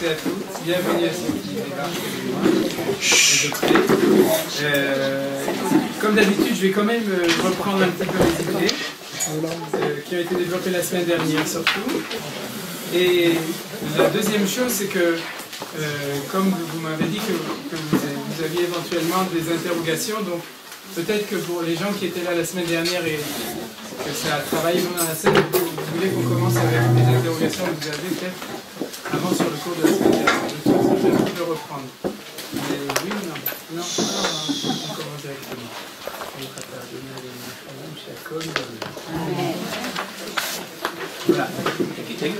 et à toutes, bienvenue à ceux qui débarquent de loin. Comme d'habitude, je vais quand même reprendre un petit peu les idées qui ont été développées la semaine dernière surtout. Et la deuxième chose, c'est que, comme vous m'avez dit que vous aviez éventuellement des interrogations, donc peut-être que pour les gens qui étaient là la semaine dernière et que ça a travaillé pendant la semaine, vous voulez qu'on commence avec des interrogations que vous avez peut-être avant sur le cours de la semaine dernière. Je vais un peu reprendre. Mais oui ou non? Non, on commence directement. Voilà.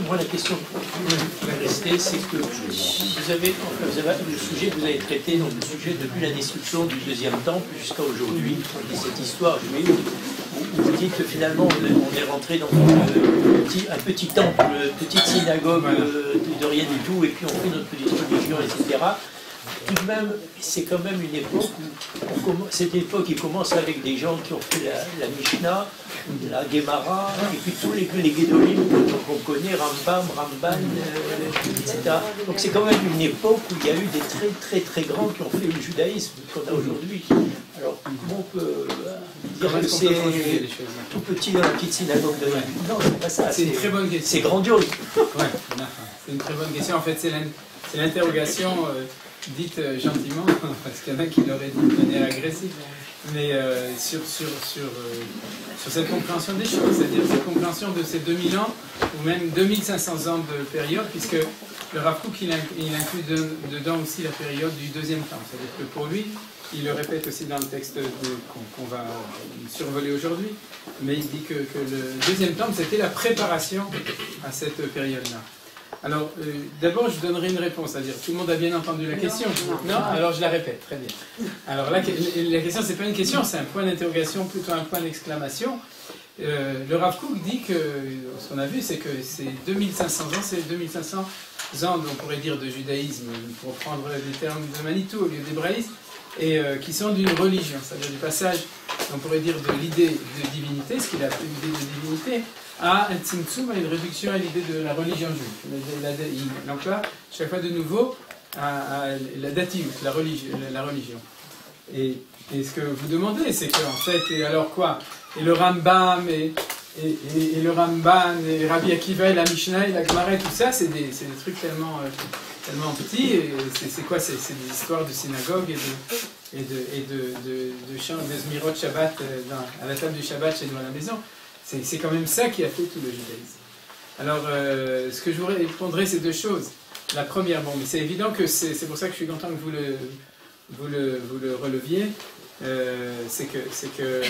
Moi, la question qui va rester, c'est que vous avez le sujet que vous avez traité, donc le sujet depuis la destruction du deuxième temple jusqu'à aujourd'hui, et cette histoire juive, où vous dites que finalement on est rentré dans un petit temple, une petite synagogue de rien du tout, et puis on fait notre petite religion, etc. Tout de même, c'est quand même une époque où cette époque qui commence avec des gens qui ont fait la Mishnah, la Gemara, et puis tous les Gedolim qu'on connaît, Rambam, Ramban, etc. Donc c'est quand même une époque où il y a eu des très très très grands qui ont fait le judaïsme qu'on a aujourd'hui. Alors comment on peut dire que c'est tout petit dans la petite synagogue de rien? Non, c'est pas ça. C'est une très bonne question. C'est grandiose. Ouais, c'est une très bonne question. En fait, c'est l'interrogation dite gentiment, parce qu'il y en a qui l'auraient dit de manière agressive, mais sur cette compréhension des choses, c'est-à-dire cette compréhension de ces 2000 ans, ou même 2500 ans de période, puisque le Rav Kook, il inclut dedans aussi la période du deuxième temps. C'est-à-dire que pour lui, il le répète aussi dans le texte qu'on va survoler aujourd'hui, mais il dit que le deuxième temps, c'était la préparation à cette période-là. Alors, d'abord, je donnerai une réponse, c'est-à-dire, tout le monde a bien entendu la question? Non? Alors, je la répète, très bien. Alors, là, la question, c'est pas une question, c'est un point d'interrogation, plutôt un point d'exclamation. Le Rav Kook dit que, ce qu'on a vu, c'est que c'est 2500 ans, c'est 2500 ans, on pourrait dire, de judaïsme, pour prendre les termes de Manitou au lieu d'hébraïsme, et qui sont d'une religion, c'est-à-dire du passage, on pourrait dire, de l'idée de divinité, ce qu'il a appelé l'idée de divinité, à un tzimtzum, à une réduction à l'idée de la religion juive. Il emploie chaque fois de nouveau à la dative, la religion. Et ce que vous demandez, c'est qu'en fait, et alors quoi? Et le Rambam, et le Ramban, et Rabbi Akiva, et la Mishnah, et la Gemara, et tout ça, c'est des trucs tellement petits. Et c'est quoi? C'est des histoires de synagogue et de chants, de Zmirot Shabbat à la table du Shabbat chez nous à la maison. C'est quand même ça qui a fait tout le judaïsme. Alors, ce que je vous répondrai, c'est deux choses. La première, bon, mais c'est évident que c'est pour ça que je suis content que vous le releviez, c'est que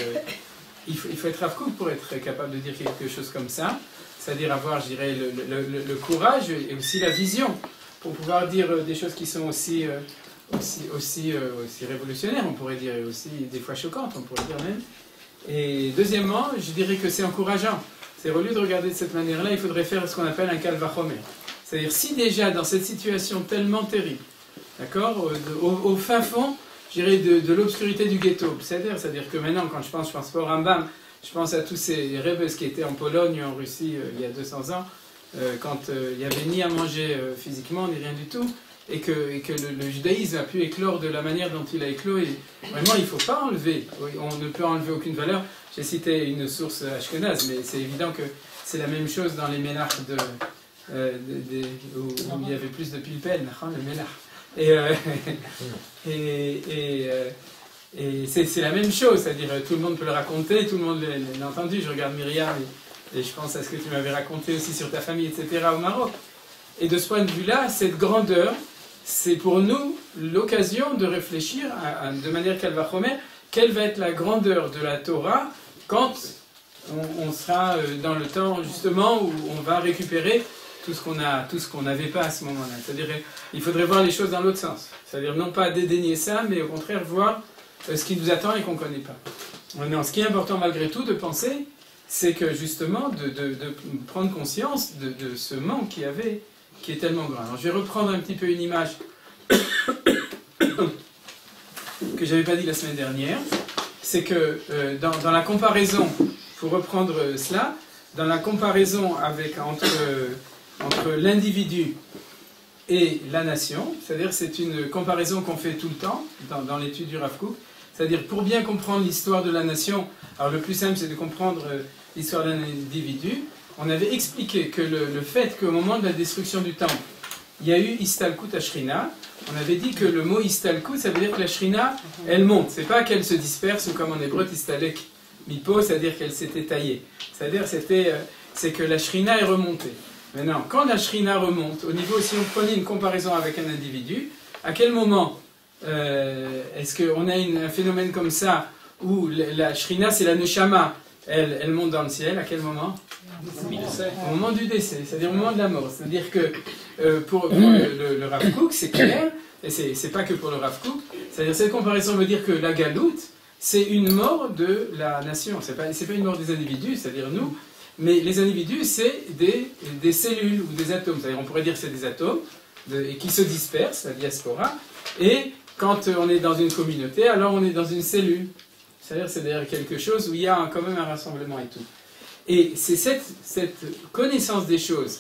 il faut être Rav Kook pour être capable de dire quelque chose comme ça, c'est-à-dire avoir, je dirais, le courage et aussi la vision pour pouvoir dire des choses qui sont aussi révolutionnaires, on pourrait dire, et aussi des fois choquantes, on pourrait dire même. Et deuxièmement, je dirais que c'est encourageant. C'est au lieu de regarder de cette manière-là, il faudrait faire ce qu'on appelle un kal vachomer. C'est-à-dire, si déjà dans cette situation tellement terrible, d'accord, au fin fond, je dirais de l'obscurité du ghetto, c'est-à-dire que maintenant, quand je pense pas au Rambam, je pense à tous ces rebelles qui étaient en Pologne, en Russie, il y a 200 ans, quand il n'y avait ni à manger physiquement, ni rien du tout, et que le judaïsme a pu éclore de la manière dont il a éclos, et vraiment il ne faut pas enlever, on ne peut enlever aucune valeur. J'ai cité une source ashkénaze, mais c'est évident que c'est la même chose dans les ménarches où il y avait plus de pilpel, le ménarch. Et c'est la même chose, c'est-à-dire tout le monde peut le raconter, tout le monde l'a entendu. Je regarde Myriam et je pense à ce que tu m'avais raconté aussi sur ta famille, etc. au Maroc. Et de ce point de vue-là, cette grandeur, c'est pour nous l'occasion de réfléchir de manière kal vachomer, quelle va être la grandeur de la Torah quand on sera dans le temps justement où on va récupérer tout ce qu'on n'avait pas à ce moment-là. C'est-à-dire il faudrait voir les choses dans l'autre sens. C'est-à-dire non pas dédaigner ça, mais au contraire voir ce qui nous attend et qu'on ne connaît pas. Non, ce qui est important malgré tout de penser, c'est que justement de prendre conscience de ce manque qu'il y avait, qui est tellement grand. Alors, je vais reprendre un petit peu une image que je n'avais pas dit la semaine dernière. C'est que dans la comparaison, pour reprendre cela, dans la comparaison entre l'individu et la nation, c'est-à-dire c'est une comparaison qu'on fait tout le temps dans l'étude du Rav Kook, c'est-à-dire pour bien comprendre l'histoire de la nation, alors le plus simple c'est de comprendre l'histoire d'un individu. On avait expliqué que le fait qu'au moment de la destruction du temple, il y a eu Istalkut Ashrina, on avait dit que le mot Istalkut, ça veut dire que la Shrina, elle monte, c'est pas qu'elle se disperse ou comme en hébreu Istalek Mipo, c'est-à-dire qu'elle s'était taillée, c'est-à-dire c'est que la Shrina est remontée. Maintenant, quand la Shrina remonte, au niveau, si on prenait une comparaison avec un individu, à quel moment est-ce qu'on a un phénomène comme ça où la Shrina, c'est la Neshama, elle monte dans le ciel, à quel moment? Au moment du décès, c'est-à-dire au moment de la mort. C'est-à-dire que pour le Rav Kook, c'est clair, et c'est pas que pour le Rav Kook, c'est-à-dire cette comparaison veut dire que la Galoute, c'est une mort de la nation, c'est pas une mort des individus, c'est-à-dire nous, mais les individus, c'est des cellules ou des atomes. C'est-à-dire, on pourrait dire que c'est des atomes et qui se dispersent, la diaspora. Et quand on est dans une communauté, alors on est dans une cellule. C'est-à-dire, c'est d'ailleurs quelque chose où il y a quand même un rassemblement et tout. Et c'est cette connaissance des choses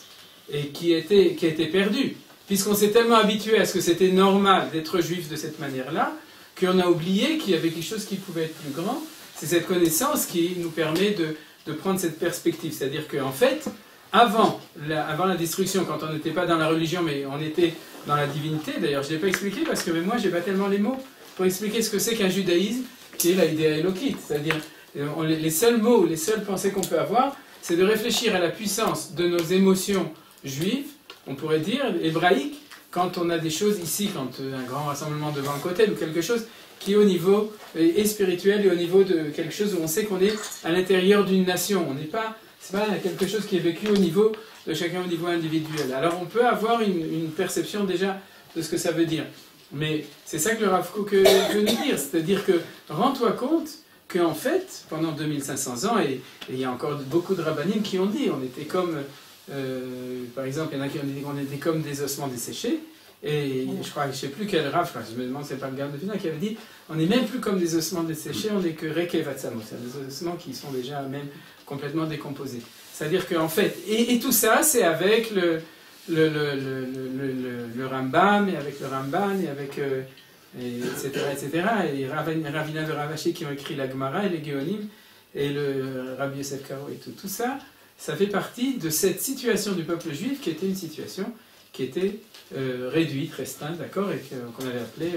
qui a été perdue, puisqu'on s'est tellement habitué à ce que c'était normal d'être juif de cette manière-là, qu'on a oublié qu'il y avait quelque chose qui pouvait être plus grand. C'est cette connaissance qui nous permet de prendre cette perspective. C'est-à-dire qu'en fait, avant la destruction, quand on n'était pas dans la religion, mais on était dans la divinité, d'ailleurs je ne l'ai pas expliqué parce que moi je n'ai pas tellement les mots pour expliquer ce que c'est qu'un judaïsme, qui est la idée élokite. C'est-à-dire, les seuls mots, les seules pensées qu'on peut avoir, c'est de réfléchir à la puissance de nos émotions juives, on pourrait dire, hébraïques, quand on a des choses ici, quand un grand rassemblement devant un cotel ou quelque chose qui est au niveau et spirituel et au niveau de quelque chose où on sait qu'on est à l'intérieur d'une nation. On n'est pas, c'est pas quelque chose qui est vécu au niveau de chacun au niveau individuel. Alors on peut avoir une perception déjà de ce que ça veut dire. Mais c'est ça que le Rav Kook veut nous dire, c'est-à-dire que rends-toi compte qu'en fait, pendant 2500 ans, et il y a encore beaucoup de rabbinim qui ont dit, on était comme, par exemple, il y en a qui ont dit qu'on était comme des ossements desséchés, et je crois, je ne sais plus quel Rav, je me demande, c'est pas le garde de Vina qui avait dit, on n'est même plus comme des ossements desséchés, on n'est que Reke Vatsamo, c'est des ossements qui sont déjà même complètement décomposés. C'est-à-dire qu'en fait, et tout ça, c'est avec le Rambam, et avec le Ramban, et avec, etc. Et Ravina de Ravashi qui ont écrit la Gemara, et les Géonim, et le Rabbi Yosef Karo, et tout ça, ça fait partie de cette situation du peuple juif qui était une situation qui était réduite, restreinte, d'accord, et qu'on avait appelé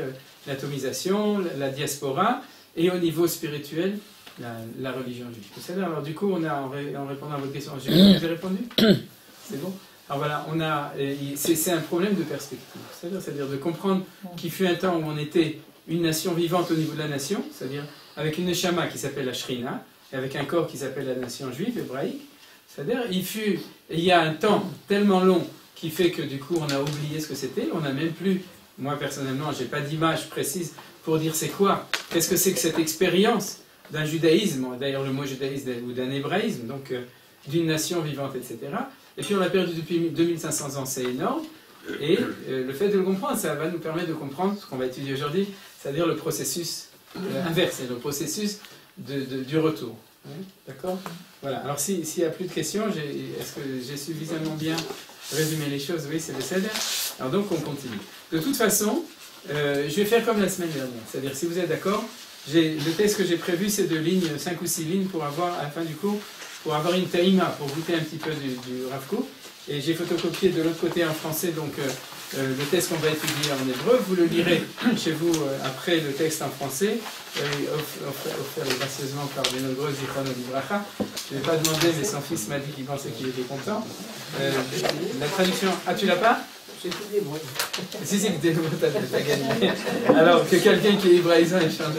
l'atomisation, la diaspora, et au niveau spirituel, la religion juive. Alors du coup, on a, en répondant à votre question, j'ai répondu? C'est bon? Alors voilà, c'est un problème de perspective, c'est-à-dire de comprendre qu'il fut un temps où on était une nation vivante au niveau de la nation, c'est-à-dire avec une neshama qui s'appelle la Shrina, et avec un corps qui s'appelle la nation juive, hébraïque, c'est-à-dire il y a un temps tellement long qui fait que du coup on a oublié ce que c'était, on n'a même plus, moi personnellement, j'ai pas d'image précise pour dire c'est quoi, qu'est-ce que c'est que cette expérience d'un judaïsme, d'ailleurs le mot judaïsme ou d'un hébraïsme, donc d'une nation vivante, etc. Et puis on l'a perdu depuis 2500 ans, c'est énorme, et le fait de le comprendre, ça va nous permettre de comprendre ce qu'on va étudier aujourd'hui, c'est-à-dire le processus inverse, le processus du retour. D'accord? Voilà, alors s'il n'y a plus de questions, est-ce que j'ai suffisamment bien résumé les choses? Oui, c'est le CEDER. Alors donc on continue. De toute façon, je vais faire comme la semaine dernière, c'est-à-dire si vous êtes d'accord, le test que j'ai prévu c'est de 5 ou 6 lignes pour avoir, à la fin du cours, pour avoir une taïma, pour goûter un petit peu du Rav Kook. Et j'ai photocopié de l'autre côté en français, donc le texte qu'on va étudier en hébreu. Vous le lirez chez vous après le texte en français, offert gracieusement par des nombreuses Zichrono Libracha. Je ne vais pas demander, mais son fils m'a dit qu'il pensait qu'il était content. La traduction, tu l'as pas? J'ai tout des mots. Si, t'as gagné. Alors, que quelqu'un qui est hébraïsant échange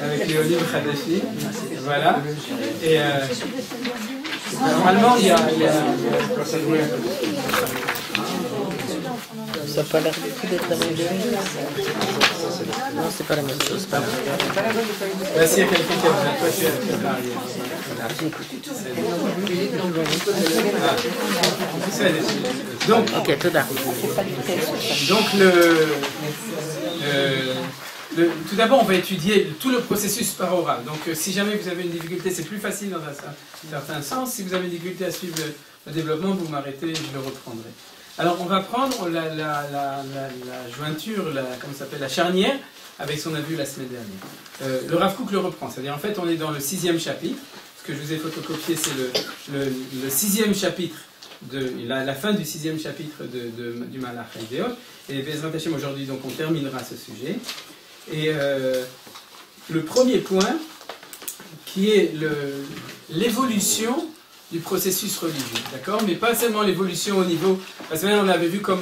avec les Olives Khadashi. Voilà. Et normalement, il y a... Ça n'a pas l'air du tout d'être la même chose. Non, c'est pas la même chose. Pas là, s'il y a quelqu'un qui a besoin de toi, tu as parlé. Donc, ok, tout d'accord. Donc, tout d'abord, on va étudier tout le processus par oral. Donc, si jamais vous avez une difficulté, c'est plus facile dans un certain sens. Si vous avez une difficulté à suivre le développement, vous m'arrêtez et je le reprendrai. Alors on va prendre la jointure, comment ça s'appelle, la charnière, avec ce qu'on a vu la semaine dernière. Le Rav Kook le reprend, c'est-à-dire en fait on est dans le 6e chapitre. Ce que je vous ai photocopié, c'est le 6e chapitre, la fin du 6e chapitre du Malach Haïdeot. Et Bezrat Hashem, aujourd'hui, donc on terminera ce sujet. Et le premier point, qui est l'évolution du processus religieux, d'accord? Mais pas seulement l'évolution au niveau, parce que on l'avait vu comme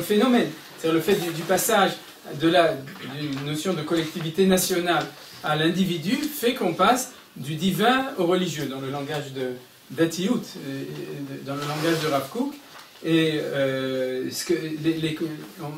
phénomène, c'est-à-dire le fait du passage d'une notion de collectivité nationale à l'individu, fait qu'on passe du divin au religieux, dans le langage d'Atiout, dans le langage de Rav Kook. Et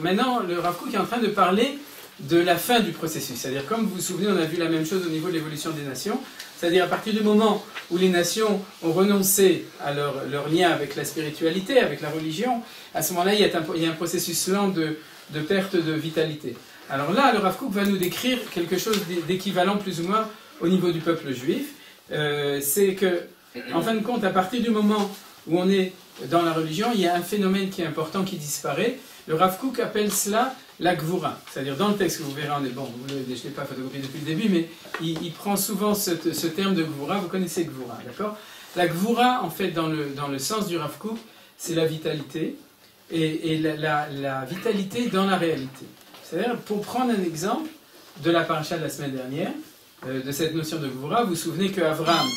maintenant, le Rav Kook est en train de parler de la fin du processus. C'est-à-dire, comme vous vous souvenez, on a vu la même chose au niveau de l'évolution des nations. C'est-à-dire, à partir du moment où les nations ont renoncé à leur lien avec la spiritualité, avec la religion, à ce moment-là, il y a un processus lent de perte de vitalité. Alors là, le Rav Kook va nous décrire quelque chose d'équivalent plus ou moins au niveau du peuple juif. C'est que, en fin de compte, à partir du moment où on est dans la religion, il y a un phénomène qui est important qui disparaît. Le Rav Kook appelle cela la Gvura. C'est-à-dire, dans le texte que vous verrez, je ne l'ai pas photocopié depuis le début, mais il prend souvent ce terme de Gvura. Vous connaissez Gvura, d'accord? La Gvura, en fait, dans le sens du Rav Kook, c'est la vitalité, et la vitalité dans la réalité. C'est-à-dire, pour prendre un exemple de la paracha de la semaine dernière, de cette notion de Gvura, vous vous souvenez que Avram,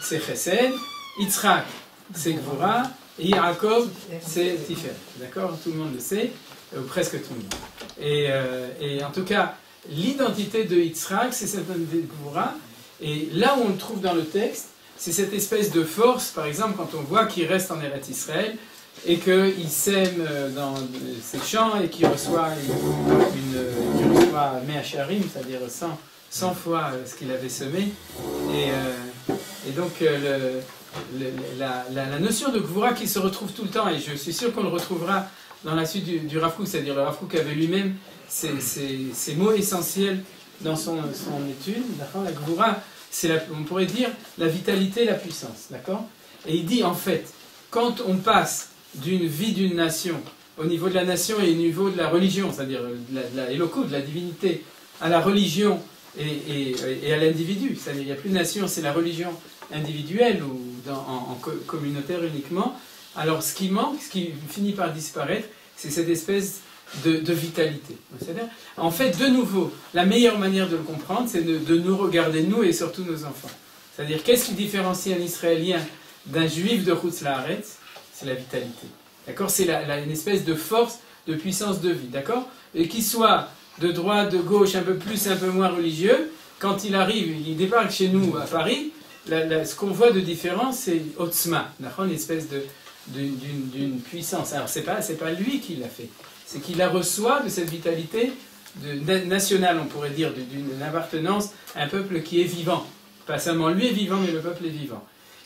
c'est Chesed, Yitzhak, c'est Gvura, et Yaakov, c'est Tifer. D'accord? Tout le monde le sait, ou presque tout le monde. Et en tout cas, l'identité de Yitzhak, c'est cette identité de Gvura, et là où on le trouve dans le texte, c'est cette espèce de force, par exemple, quand on voit qu'il reste en Eretz Israël, et qu'il sème dans ses champs, et qu'il reçoit Me'acharim, c'est-à-dire 100 fois ce qu'il avait semé. Et donc la notion de Gvura qui se retrouve tout le temps, et je suis sûr qu'on le retrouvera dans la suite du Rav Kook, c'est-à-dire le Rav Kook avait lui-même ces mots essentiels dans son étude. La Gvura, on pourrait dire la vitalité, la puissance. D'accord? Et il dit en fait, quand on passe d'une vie d'une nation, au niveau de la nation et au niveau de la religion, c'est-à-dire de la Eloko, de la divinité, à la religion et à l'individu, c'est-à-dire il n'y a plus de nation, c'est la religion individuelle ou en communautaire uniquement, alors ce qui manque, ce qui finit par disparaître, c'est cette espèce de vitalité. C'est-à-dire, en fait, de nouveau, la meilleure manière de le comprendre, c'est de nous regarder, nous et surtout nos enfants. C'est-à-dire, qu'est-ce qui différencie un Israélien d'un Juif de Chutz La'aretz? C'est la vitalité. D'accord? C'est une espèce de force, de puissance de vie. D'accord? Et qu'il soit de droite, de gauche, un peu plus, un peu moins religieux, quand il arrive, il débarque chez nous à Paris, ce qu'on voit de différence, c'est Otzma. D'accord? Une espèce d'une puissance. Alors, c'est pas lui qui l'a fait. C'est qu'il la reçoit de cette vitalité nationale, on pourrait dire, d'une appartenance à un peuple qui est vivant. Pas seulement lui est vivant, mais le peuple est vivant.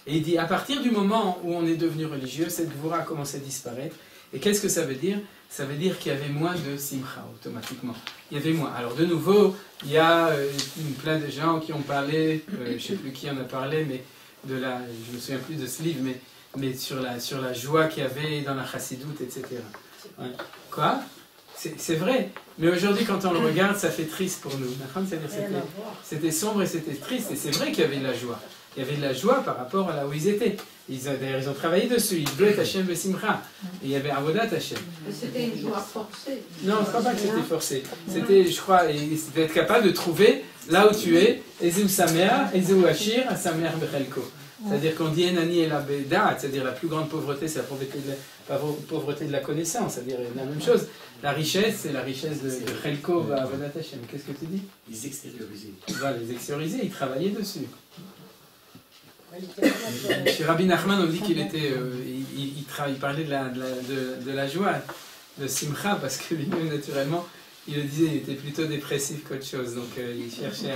Et il dit, à partir du moment où on est devenu religieux, cette Gvura a commencé à disparaître. Et qu'est-ce que ça veut dire? Ça veut dire qu'il y avait moins de simcha, automatiquement. Il y avait moins. Alors, de nouveau, il y a plein de gens qui ont parlé, je ne sais plus qui en a parlé, mais je ne me souviens plus de ce livre, mais sur la joie qu'il y avait dans la chassidoute, etc. Ouais. Quoi? C'est vrai. Mais aujourd'hui, quand on le regarde, ça fait triste pour nous. C'est-à-dire c'était sombre et c'était triste. Et c'est vrai qu'il y avait de la joie. Il y avait de la joie par rapport à là où ils étaient. D'ailleurs, ils ont travaillé dessus. Ils voulaient Hachem Besimcha. Et il y avait Avodat Hachem. Mais c'était une joie forcée. Non, je ne crois pas que c'était forcé. C'était, je crois, d'être capable de trouver là où tu es, Ezeu Samea, Ezeu Hachir, Samer Bechelko. C'est-à-dire qu'on dit Enani et la Beda, c'est-à-dire la plus grande pauvreté, c'est la pauvreté de la connaissance, c'est-à-dire la même chose. La richesse, c'est la richesse de Chelko à Avodat Hachem. Qu'est-ce que tu dis? Les extérioriser. Voilà, les extérioriser, ils travaillaient dessus. Chez Rabbi Nachman, on dit qu'il était, il parlait de la joie, de Simcha, parce que lui-même, naturellement, il le disait, il était plutôt dépressif qu'autre chose, donc il cherchait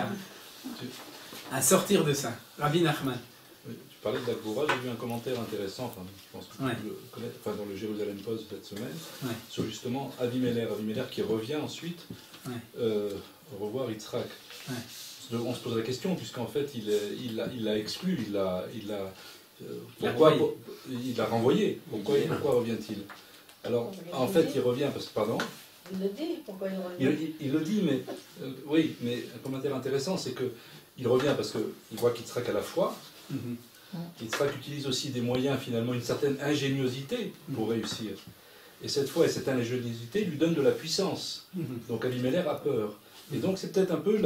à sortir de ça. Rabbi Nachman. Tu parlais de la Gvura, j'ai vu un commentaire intéressant, je pense que tu le connais, dans le Jérusalem Post cette semaine, sur justement Avimelech qui revient ensuite revoir Yitzhak. On se pose la question, puisqu'en fait il l'a exclu, il l'a renvoyé. Pourquoi revient-il? Alors, en fait, il revient, parce que, pardon. Il le dit, pourquoi il revient? Il le dit, mais oui, mais un commentaire intéressant, c'est qu'il revient parce qu'il voit qu'Yitzhak a la foi. Yitzhak utilise aussi des moyens, finalement, une certaine ingéniosité pour réussir. Et cette foi et cette ingéniosité lui donnent de la puissance. Donc Avimelech a peur. Et donc c'est peut-être un peu,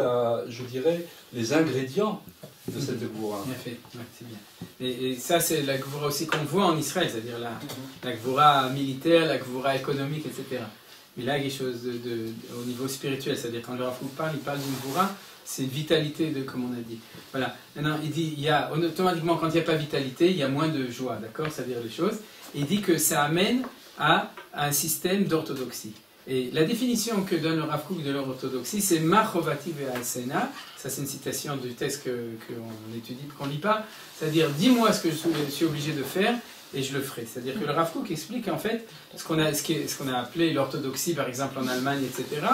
je dirais, les ingrédients de cette Gvoura. Bien fait, ouais, c'est bien. Et ça, c'est la Gvoura aussi qu'on voit en Israël, c'est-à-dire la Gvoura militaire, la Gvoura économique, etc. Mais là, il y a quelque chose au niveau spirituel, c'est-à-dire quand le Rav Kook parle, il parle d'une Gvoura, c'est une vitalité, comme on a dit. Voilà. Maintenant, il dit, automatiquement, quand il n'y a pas vitalité, il y a moins de joie, d'accord? C'est-à-dire les choses. Et il dit que ça amène à un système d'orthodoxie. Et la définition que donne le Rav Kook de l'orthodoxie, c'est Ma chovati ve'asena. Ça, c'est une citation du texte qu'on étudie, qu'on ne lit pas. C'est-à-dire, dis-moi ce que je suis obligé de faire et je le ferai. C'est-à-dire que le Rav Kook explique en fait ce qu'on a appelé l'orthodoxie, par exemple en Allemagne, etc.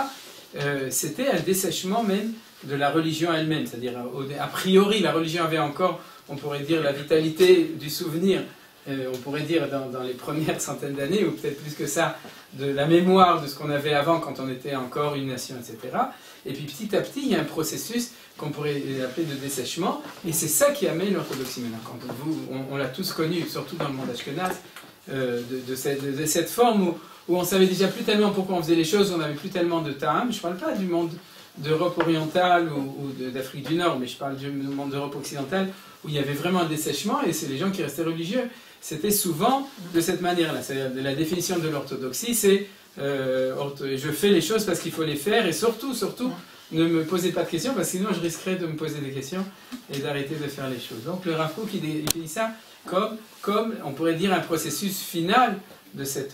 C'était un dessèchement même de la religion elle-même. C'est-à-dire, a priori, la religion avait encore, on pourrait dire, la vitalité du souvenir. On pourrait dire dans les premières centaines d'années, ou peut-être plus que ça, de la mémoire de ce qu'on avait avant quand on était encore une nation, etc. Et puis petit à petit, il y a un processus qu'on pourrait appeler de dessèchement, et c'est ça qui amène l'orthodoxie maintenant. Quand on l'a tous connu, surtout dans le monde ashkénaze, de cette forme où on savait déjà plus tellement pourquoi on faisait les choses, on n'avait plus tellement de ta'am. Je ne parle pas du monde d'Europe orientale ou d'Afrique du Nord, mais je parle du monde d'Europe occidentale, où il y avait vraiment un dessèchement, et c'est les gens qui restaient religieux. C'était souvent de cette manière-là. C'est-à-dire la définition de l'orthodoxie, c'est je fais les choses parce qu'il faut les faire, et surtout, ne me posez pas de questions, parce que sinon je risquerais de me poser des questions et d'arrêter de faire les choses. Donc le Rav Kook, il dit ça comme, on pourrait dire, un processus final de cela.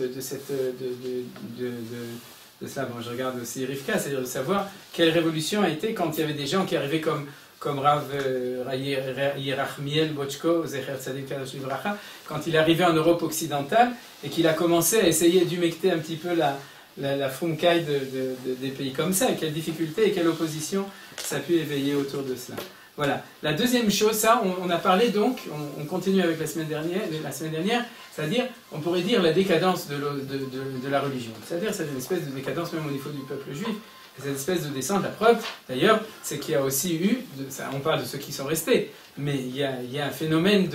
Bon, je regarde aussi Rivka, c'est-à-dire de savoir quelle révolution a été quand il y avait des gens qui arrivaient comme Rav Yerachmiel Bochko, Zecher Tzadik Kadosh Livracha, quand il est arrivé en Europe occidentale et qu'il a commencé à essayer d'humecter un petit peu la Frumkai des pays comme ça, et quelle difficulté et quelle opposition ça a pu éveiller autour de cela. Voilà. La deuxième chose, ça, on a parlé donc, on continue avec la semaine dernière, c'est-à-dire, on pourrait dire la décadence de la religion. C'est-à-dire, c'est une espèce de décadence même au niveau du peuple juif. Cette espèce de descente, la preuve, d'ailleurs, c'est qu'il y a aussi eu, on parle de ceux qui sont restés, mais il y a un phénomène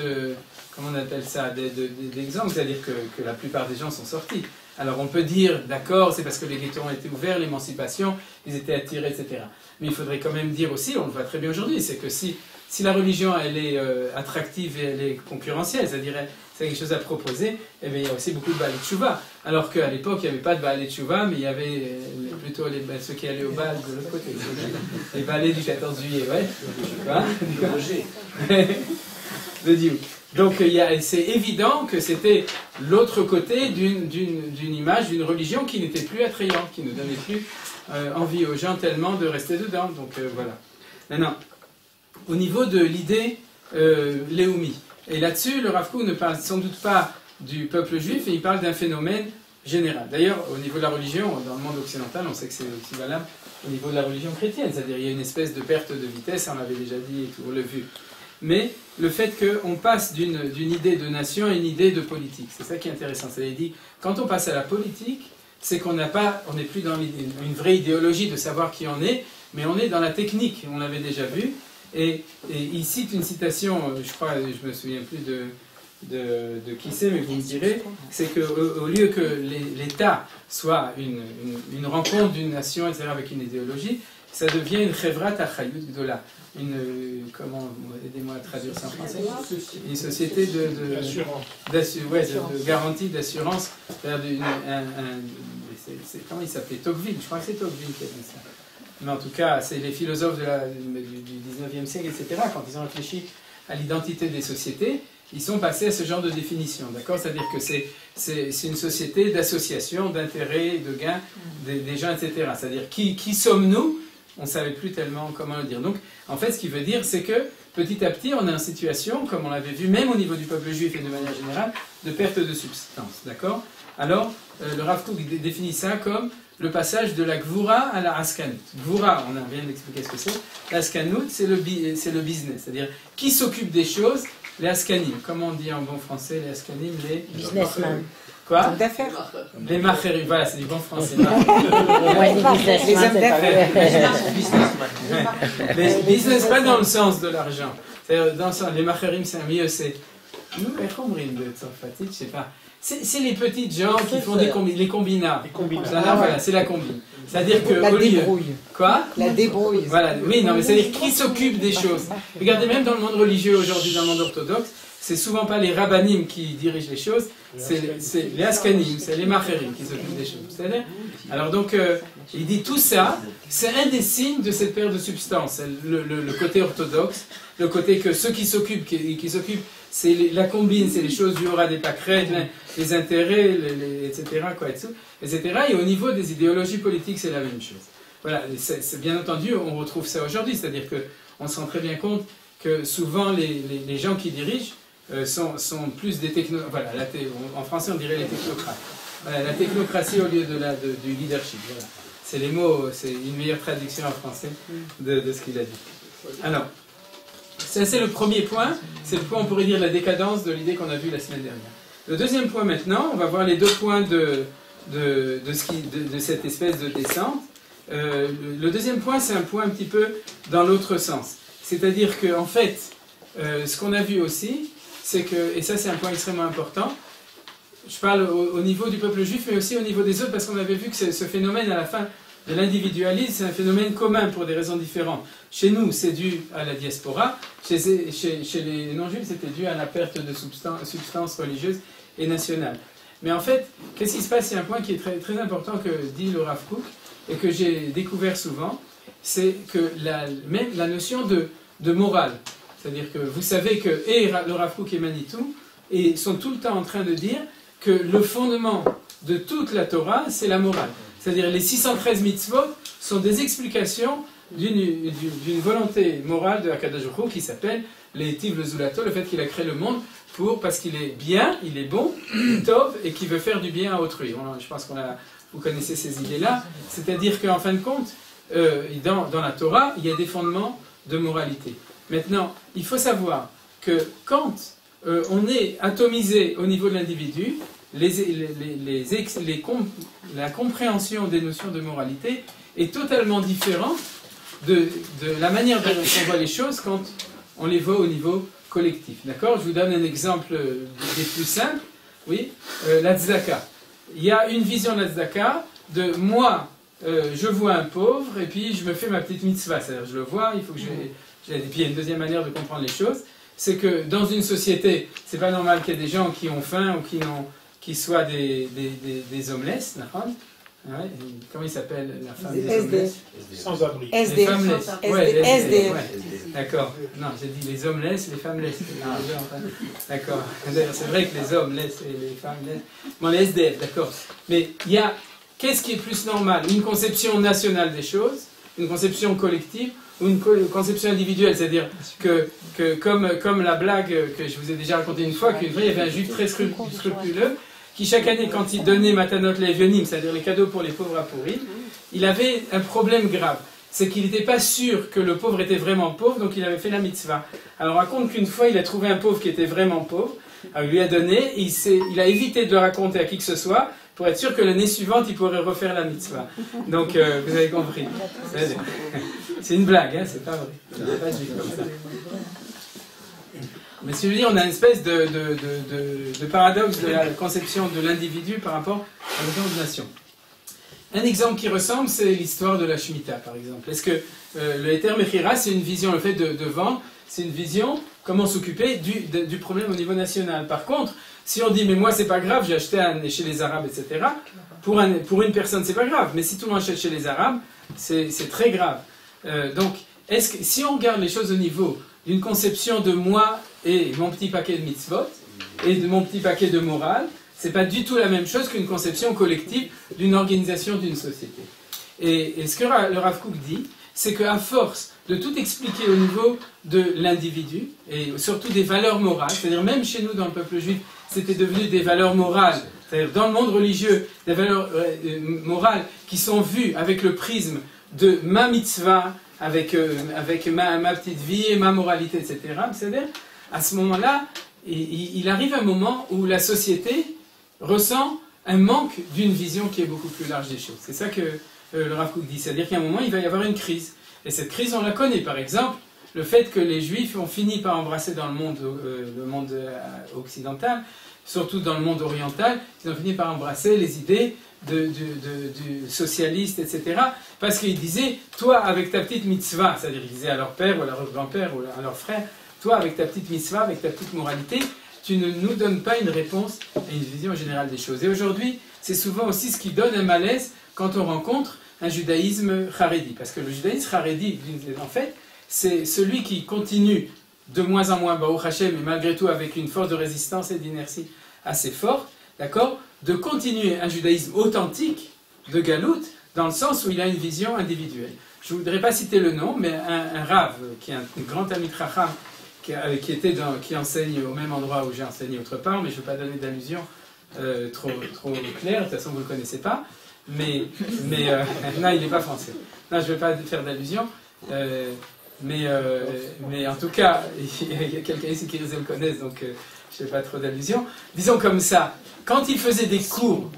comment on appelle ça, d'exemple, c'est-à-dire que la plupart des gens sont sortis. Alors on peut dire, d'accord, c'est parce que les ghettos ont été ouverts, l'émancipation, ils étaient attirés, etc. Mais il faudrait quand même dire aussi, on le voit très bien aujourd'hui, c'est que si la religion, elle est attractive et elle est concurrentielle, c'est-à-dire c'est quelque chose à proposer, eh bien, il y a aussi beaucoup de Baalei Teshuvah. Alors qu'à l'époque, il n'y avait pas de Baalei Teshuvah, mais il y avait plutôt ceux qui allaient au Baal de l'autre côté. Les Baalei du 14 juillet, ouais. De Dieu. Donc c'est évident que c'était l'autre côté d'une image, d'une religion qui n'était plus attrayante, qui ne donnait plus envie aux gens tellement de rester dedans. Donc voilà. Maintenant, au niveau de l'idée Léoumi. Et là-dessus, le Rav Kook ne parle sans doute pas du peuple juif, et il parle d'un phénomène général. D'ailleurs, au niveau de la religion, dans le monde occidental, on sait que c'est aussi valable au niveau de la religion chrétienne. C'est-à-dire qu'il y a une espèce de perte de vitesse, on l'avait déjà dit et tout, on l'a vu. Mais le fait qu'on passe d'une idée de nation à une idée de politique, c'est ça qui est intéressant. C'est-à-dire, quand on passe à la politique, c'est qu'on n'est plus dans une vraie idéologie de savoir qui on est, mais on est dans la technique, on l'avait déjà vu. Et il cite une citation, je crois, je me souviens plus de qui c'est, mais vous me direz, c'est qu'au lieu que l'État soit une rencontre d'une nation, etc., avec une idéologie, ça devient une chevrat achayut gdola. Aidez-moi à traduire ça en français. Une société de garantie, d'assurance. Comment il s'appelait? Tocqueville, je crois que c'est Tocqueville qui a dit ça. Mais en tout cas, c'est les philosophes du 19e siècle, etc., quand ils ont réfléchi à l'identité des sociétés, ils sont passés à ce genre de définition, d'accord? C'est-à-dire que c'est une société d'association, d'intérêts, de gains des gens, etc. C'est-à-dire, qui sommes-nous? On ne savait plus tellement comment le dire. Donc, en fait, ce qui veut dire, c'est que, petit à petit, on est en situation, comme on l'avait vu, même au niveau du peuple juif et de manière générale, de perte de substance, d'accord? Alors, le Rav Kook définit ça comme le passage de la Gvoura à la Askanut. Gvoura, on vient d'expliquer ce que c'est. L'Askanut, c'est le business, c'est-à-dire qui s'occupe des choses, les Askanim. Comment on dit en bon français, les Askanim, les... Businessmen. Quoi? D'affaires. Les macherim, voilà, c'est du bon français. Les hommes d'affaires. Les business, pas dans le sens de l'argent. Dans le sens, les macherim, c'est un mieux, c'est. Nous, de Tsarfatit, je sais pas. C'est les petites gens qui font les combinats. Voilà, c'est la combine. C'est-à-dire que. La débrouille. Quoi? La débrouille. Voilà, oui, non, mais c'est-à-dire qui s'occupe des choses. Regardez, même dans le monde religieux aujourd'hui, dans le monde orthodoxe, c'est souvent pas les rabbanim qui dirigent les choses, c'est les askanim, c'est les macherim qui s'occupent des choses. Vous savez? Alors donc, il dit tout ça, c'est un des signes de cette perte de substance. Le côté orthodoxe, le côté que ceux qui s'occupent, c'est la combine, c'est les choses du hora des pâquerettes, les intérêts, etc., quoi, etc. Et au niveau des idéologies politiques, c'est la même chose. Voilà, c'est bien entendu, on retrouve ça aujourd'hui, c'est-à-dire qu'on se rend très bien compte que souvent les gens qui dirigent sont plus des technocrates. Voilà, en français on dirait les technocrates. Voilà, la technocratie au lieu du leadership. Voilà. C'est les mots, c'est une meilleure traduction en français de ce qu'il a dit. Alors, ça c'est le premier point, c'est le point, on pourrait dire, la décadence de l'idée qu'on a vue la semaine dernière. Le deuxième point maintenant, on va voir les deux points de cette espèce de descente. Le deuxième point, c'est un point un petit peu dans l'autre sens. C'est-à-dire qu'en fait, ce qu'on a vu aussi, c'est que, et ça c'est un point extrêmement important, je parle au niveau du peuple juif, mais aussi au niveau des autres, parce qu'on avait vu que ce phénomène à la fin de l'individualisme, c'est un phénomène commun pour des raisons différentes. Chez nous, c'est dû à la diaspora, chez les non-juifs, c'était dû à la perte de substance religieuse et nationale. Mais en fait, qu'est-ce qui se passe? Il y a un point qui est très, très important que dit le Rav Kook, et que j'ai découvert souvent, c'est que même la notion de morale, c'est-à-dire que vous savez que le Rav Kook et Manitou sont tout le temps en train de dire que le fondement de toute la Torah, c'est la morale. C'est-à-dire les 613 mitzvot sont des explications d'une volonté morale de Hakadosh Baruch Hu qui s'appelle l'Etiv le Zulato, le fait qu'il a créé le monde parce qu'il est bien, il est bon, tov, et qu'il veut faire du bien à autrui. Je pense vous connaissez ces idées-là. C'est-à-dire qu'en fin de compte, dans la Torah, il y a des fondements de moralité. Maintenant, il faut savoir que quand on est atomisé au niveau de l'individu, la compréhension des notions de moralité est totalement différente de la manière dont on voit les choses quand on les voit au niveau collectif. D'accord? Je vous donne un exemple des plus simples. Oui, la tzedaka. Il y a une vision de la tzedaka de moi, je vois un pauvre et puis je me fais ma petite mitzvah. C'est-à-dire, je le vois, il faut que et puis il y a une deuxième manière de comprendre les choses, c'est que dans une société, c'est pas normal qu'il y ait des gens qui ont faim ou qui soient des homeless, ouais, comment il s'appelle la femme des homeless? Sans-abri. SDF. Ouais, SDF. Ouais. D'accord. Non, j'ai dit les hommeless, les femmeless. D'accord. D'ailleurs, c'est vrai que les hommes laissent et les femmes laissent. Bon, les SDF, d'accord. Mais il y a, qu'est-ce qui est plus normal? Une conception nationale des choses, une conception collective, ou une conception individuelle, c'est-à-dire que comme la blague que je vous ai déjà racontée une fois, qu'une fois il y avait un juif très scrupuleux qui chaque année, quand il donnait matanot le'evionim, c'est-à-dire les cadeaux pour les pauvres à pourrir, il avait un problème grave, c'est qu'il n'était pas sûr que le pauvre était vraiment pauvre, donc il avait fait la mitzvah. Alors on raconte qu'une fois il a trouvé un pauvre qui était vraiment pauvre, alors il lui a donné, il a évité de le raconter à qui que ce soit, pour être sûr que l'année suivante il pourrait refaire la mitzvah. Donc vous avez compris. C'est une blague, hein, c'est pas vrai. C'est pas juste comme ça. Mais si je veux dire, on a une espèce de paradoxe de la conception de l'individu par rapport à l'organisation. Un exemple qui ressemble, c'est l'histoire de la Shemitah, par exemple. Est-ce que le Heter Mechira, c'est une vision, le fait de vendre, c'est une vision, comment s'occuper du problème au niveau national. Par contre, si on dit, mais moi c'est pas grave, j'ai acheté chez les Arabes, etc., pour une personne c'est pas grave, mais si tout le monde achète chez les Arabes, c'est très grave. Donc, si on regarde les choses au niveau d'une conception de moi et mon petit paquet de mitzvot, et de mon petit paquet de morale, c'est pas du tout la même chose qu'une conception collective d'une organisation d'une société. Et ce que le Rav Kook dit, c'est qu'à force de tout expliquer au niveau de l'individu, et surtout des valeurs morales, c'est-à-dire même chez nous dans le peuple juif, c'était devenu des valeurs morales, c'est-à-dire dans le monde religieux, des valeurs morales qui sont vues avec le prisme de ma mitzvah, avec ma petite vie et ma moralité, etc. C'est-à-dire, à ce moment-là, il arrive un moment où la société ressent un manque d'une vision qui est beaucoup plus large des choses. C'est ça que le Rav Kook dit. C'est-à-dire qu'à un moment, il va y avoir une crise. Et cette crise, on la connaît. Par exemple, le fait que les Juifs ont fini par embrasser dans le monde occidental, surtout dans le monde oriental, ils ont fini par embrasser les idées du socialiste, etc. Parce qu'ils disaient, toi, avec ta petite mitzvah, c'est-à-dire qu'ils disaient à leur père ou à leur grand-père ou à leur frère, toi, avec ta petite mitzvah, avec ta petite moralité, tu ne nous donnes pas une réponse et une vision générale des choses. Et aujourd'hui, c'est souvent aussi ce qui donne un malaise quand on rencontre un judaïsme haredi. Parce que le judaïsme haredi, en fait, c'est celui qui continue de moins en moins, Baruch Hashem, mais malgré tout avec une force de résistance et d'inertie assez forte, d'accord, de continuer un judaïsme authentique de Galout, dans le sens où il a une vision individuelle. Je ne voudrais pas citer le nom, mais un Rav, qui est un grand ami de Chacham, qui enseigne au même endroit où j'ai enseigné autre part, mais je ne veux pas donner d'allusion trop claire, de toute façon vous ne le connaissez pas, mais non, il n'est pas français. Non, je ne vais pas faire d'allusion, mais en tout cas, il y a quelqu'un ici qui le connaît, donc je ne fais pas trop d'allusion. Disons comme ça, quand il faisait des cours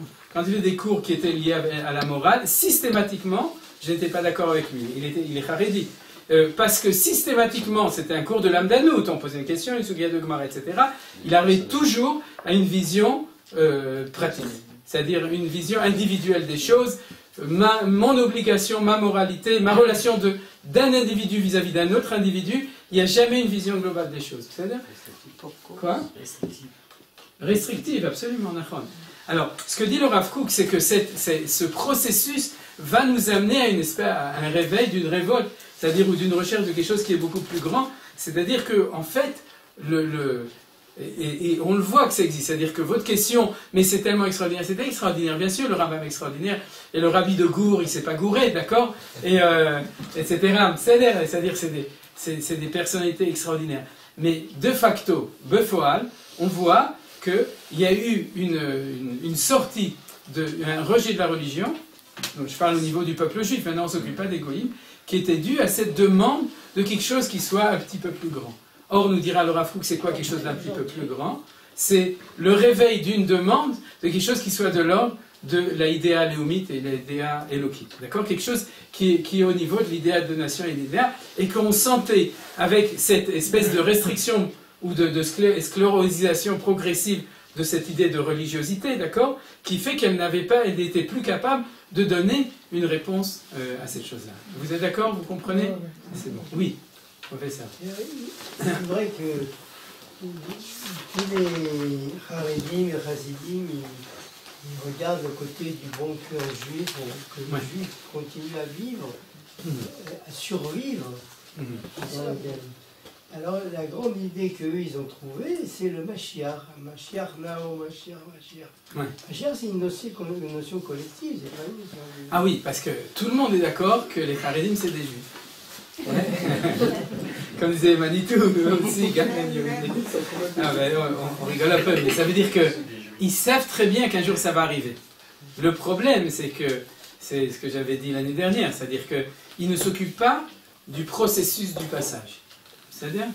qui étaient liés à la morale, systématiquement, je n'étais pas d'accord avec lui, il est haredi. Parce que systématiquement, c'était un cours de l'Amdanout, on posait une question, une sougia de Gemara, etc. Il arrivait toujours à une vision pratique, c'est-à-dire une vision individuelle des choses, mon obligation, ma moralité, ma relation d'un individu vis-à-vis d'un autre individu, il n'y a jamais une vision globale des choses. C'est-à-dire quoi? Restrictive, absolument. Alors, ce que dit le Rav Kook, c'est que ce processus va nous amener à un réveil d'une révolte, c'est-à-dire ou d'une recherche de quelque chose qui est beaucoup plus grand. C'est-à-dire que, en fait, et on le voit que ça existe. C'est-à-dire que votre question, mais c'est tellement extraordinaire, c'était extraordinaire. Bien sûr, le rabbin est extraordinaire, et le rabbi de Gour, il ne s'est pas gouré, d'accord, etc. C'est-à-dire c'est des personnalités extraordinaires. Mais de facto, Befoal, on voit qu'il y a eu une sortie, un rejet de la religion, donc je parle au niveau du peuple juif, maintenant on ne s'occupe pas des goïms, qui était dû à cette demande de quelque chose qui soit un petit peu plus grand. Or, nous dira le Rav Kook, c'est quoi quelque chose d'un petit peu plus grand? C'est le réveil d'une demande de quelque chose qui soit de l'ordre de l'idéa léomite et l'idéa élokite. D'accord? Quelque chose qui est au niveau de l'idéa de nation et l'idéa, et qu'on sentait avec cette espèce de restriction ou de sclérosisation progressive de cette idée de religiosité, d'accord, qui fait qu'elle n'était plus capable de donner une réponse à cette chose-là. Vous êtes d'accord? Vous comprenez? C'est bon. Oui, professeur. C'est vrai que tous les Haredim et Chassidim, ils regardent le côté du bon cœur juif, que les juifs continuent à vivre, à survivre. Alors, la grande idée qu'eux, ils ont trouvée, c'est le Mashiach. Mashiach, Nao, Mashiach. Ouais. Mashiach, c'est une notion collective. C'est pas une... Ah oui, parce que tout le monde est d'accord que les Haredim, c'est des juifs. Ouais. Comme disait Manitou, nous aussi, on rigole un peu, mais ça veut dire qu'ils savent très bien qu'un jour ça va arriver. Le problème, c'est ce que j'avais dit l'année dernière, c'est-à-dire qu'ils ne s'occupent pas du processus du passage. C'est-à-dire,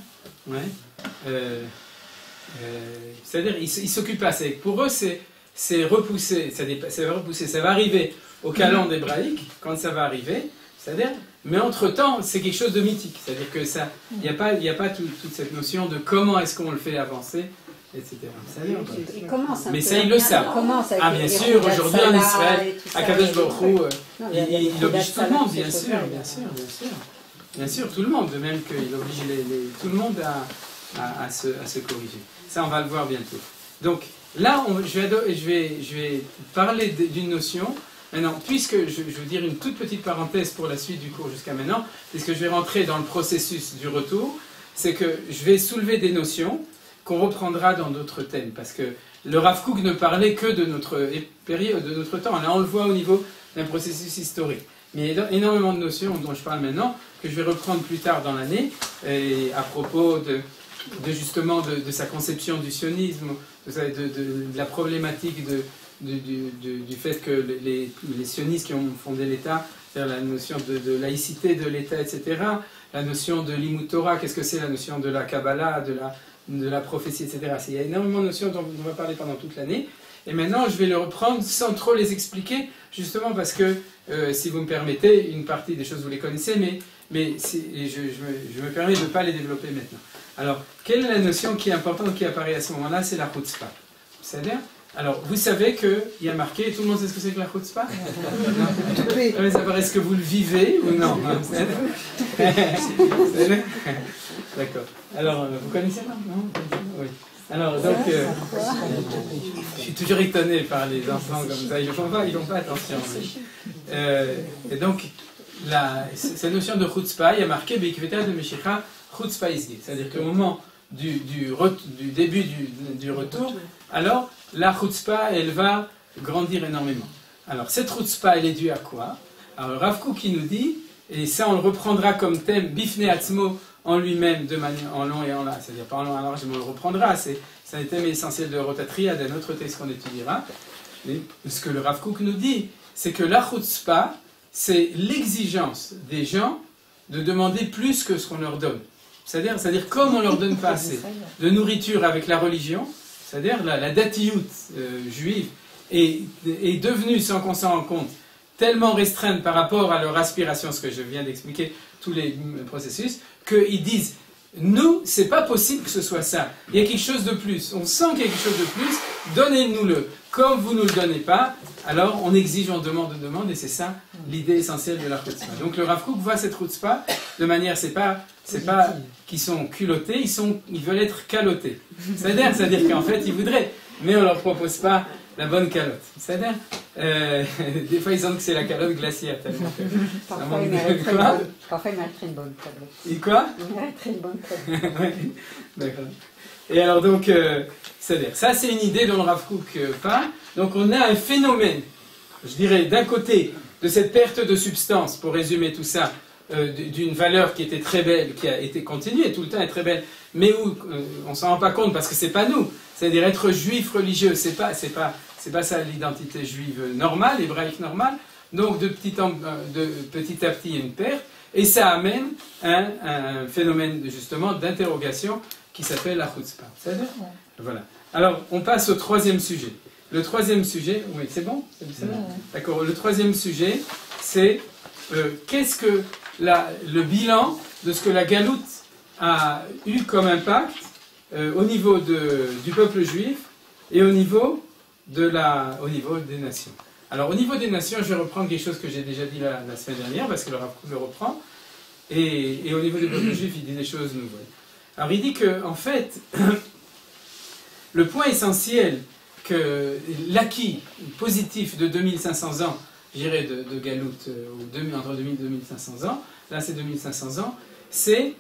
c'est-à-dire, ils s'occupent pas. Pour eux, c'est repoussé. Ça va arriver au calendrier hébraïque quand ça va arriver. C'est-à-dire, mais entre-temps, c'est quelque chose de mythique. C'est-à-dire que ça, il n'y a pas toute cette notion de comment est-ce qu'on le fait avancer, etc. Mais ça, ils le savent. Ah, bien sûr, aujourd'hui en Israël, à Kadosh Baruch Hu, il oblige tout le monde, bien sûr. Bien sûr, tout le monde, de même qu'il oblige tout le monde à se corriger. Ça, on va le voir bientôt. Donc, là, je vais parler d'une notion. Maintenant, puisque je veux dire une toute petite parenthèse pour la suite du cours jusqu'à maintenant, puisque je vais rentrer dans le processus du retour, c'est que je vais soulever des notions qu'on reprendra dans d'autres thèmes, parce que le Rav Kook ne parlait que de notre période, de notre temps. Là, on le voit au niveau d'un processus historique. Mais il y a énormément de notions dont je parle maintenant, que je vais reprendre plus tard dans l'année, à propos justement de sa conception du sionisme, de la problématique du fait que les sionistes qui ont fondé l'État, c'est-à-dire la notion de laïcité de l'État, etc., la notion de l'Imut Torah, qu'est-ce que c'est la notion de la Kabbalah, de la prophétie, etc. Il y a énormément de notions dont on va parler pendant toute l'année. Et maintenant, je vais le reprendre sans trop les expliquer, justement parce que, si vous me permettez, une partie des choses vous les connaissez, mais je me permets de ne pas les développer maintenant. Alors, quelle est la notion qui est importante, qui apparaît à ce moment-là? C'est la chutzpah. C'est-à-dire, alors, vous savez qu'il y a marqué, tout le monde sait ce que c'est que la chutzpah? Non. Ça paraît, est-ce que vous le vivez ou non? D'accord. Alors, vous connaissez pas? Non? Oui. Alors, donc, je suis toujours étonné par les enfants comme ça, ils ne font pas attention. Et donc, cette notion de chutzpah, il y a marqué Beikveta de Meshicha chutzpah isgi, c'est-à-dire qu'au moment du début du retour, alors la chutzpah, elle va grandir énormément. Alors, cette chutzpah, elle est due à quoi? Alors, Rav Kook qui nous dit, et ça on le reprendra comme thème, Bifne Atzmo, en lui-même, de manière en long et en large, c'est-à-dire pas en long et en large, mais on le reprendra, c'est un thème essentiel de Rotatria, d'un autre texte qu'on étudiera. Et ce que le Rav Kook nous dit, c'est que la chutzpah, c'est l'exigence des gens de demander plus que ce qu'on leur donne. C'est-à-dire comme on leur donne pas assez de nourriture avec la religion, c'est-à-dire la datiout juive est devenue, sans qu'on s'en rende compte, tellement restreinte par rapport à leur aspiration, ce que je viens d'expliquer, tous les processus, qu'ils disent, nous, c'est pas possible que ce soit ça. Il y a quelque chose de plus. On sent qu'il y a quelque chose de plus. Donnez-nous-le. Comme vous ne nous le donnez pas, alors on exige, on demande, et c'est ça l'idée essentielle de la chutzpah. Donc le Rav Kook voit cette chutzpah de manière, c'est pas qu'ils sont culottés, ils veulent être calotés. C'est-à-dire qu'en fait, ils voudraient, mais on leur propose pas la bonne calotte. C'est-à-dire, des fois ils sentent que c'est la calotte glaciaire. Parfois ils mériteraient une bonne calotte. Et quoi? Ils mériteraient une bonne calotte. Oui, d'accord. Et alors donc, c'est-à-dire, ça c'est une idée dont le Rav Kook parle. Donc on a un phénomène, je dirais, d'un côté, de cette perte de substance, pour résumer tout ça, d'une valeur qui était très belle, qui a été continuée tout le temps est très belle, mais où on s'en rend pas compte parce que c'est pas nous. C'est-à-dire être juif religieux, c'est pas ça l'identité juive normale, hébraïque normale. Donc de petit à petit, il y a une perte, et ça amène un phénomène justement d'interrogation qui s'appelle la chutzpah. C'est-à-dire, voilà. Alors on passe au troisième sujet. Le troisième sujet, oui, c'est bon, d'accord. Le troisième sujet, c'est qu'est-ce que le bilan de ce que la galoute a eu comme impact au niveau du peuple juif et au niveau des nations. Alors au niveau des nations, je vais reprendre quelque chose que j'ai déjà dit la semaine dernière, parce que le Rav Kook le reprend, et au niveau du peuple juif, il dit des choses nouvelles. Alors il dit que, en fait, le point essentiel que l'acquis positif de 2500 ans, je dirais de galoute, entre 2000 et 2500 ans, là c'est 2500 ans, c'est,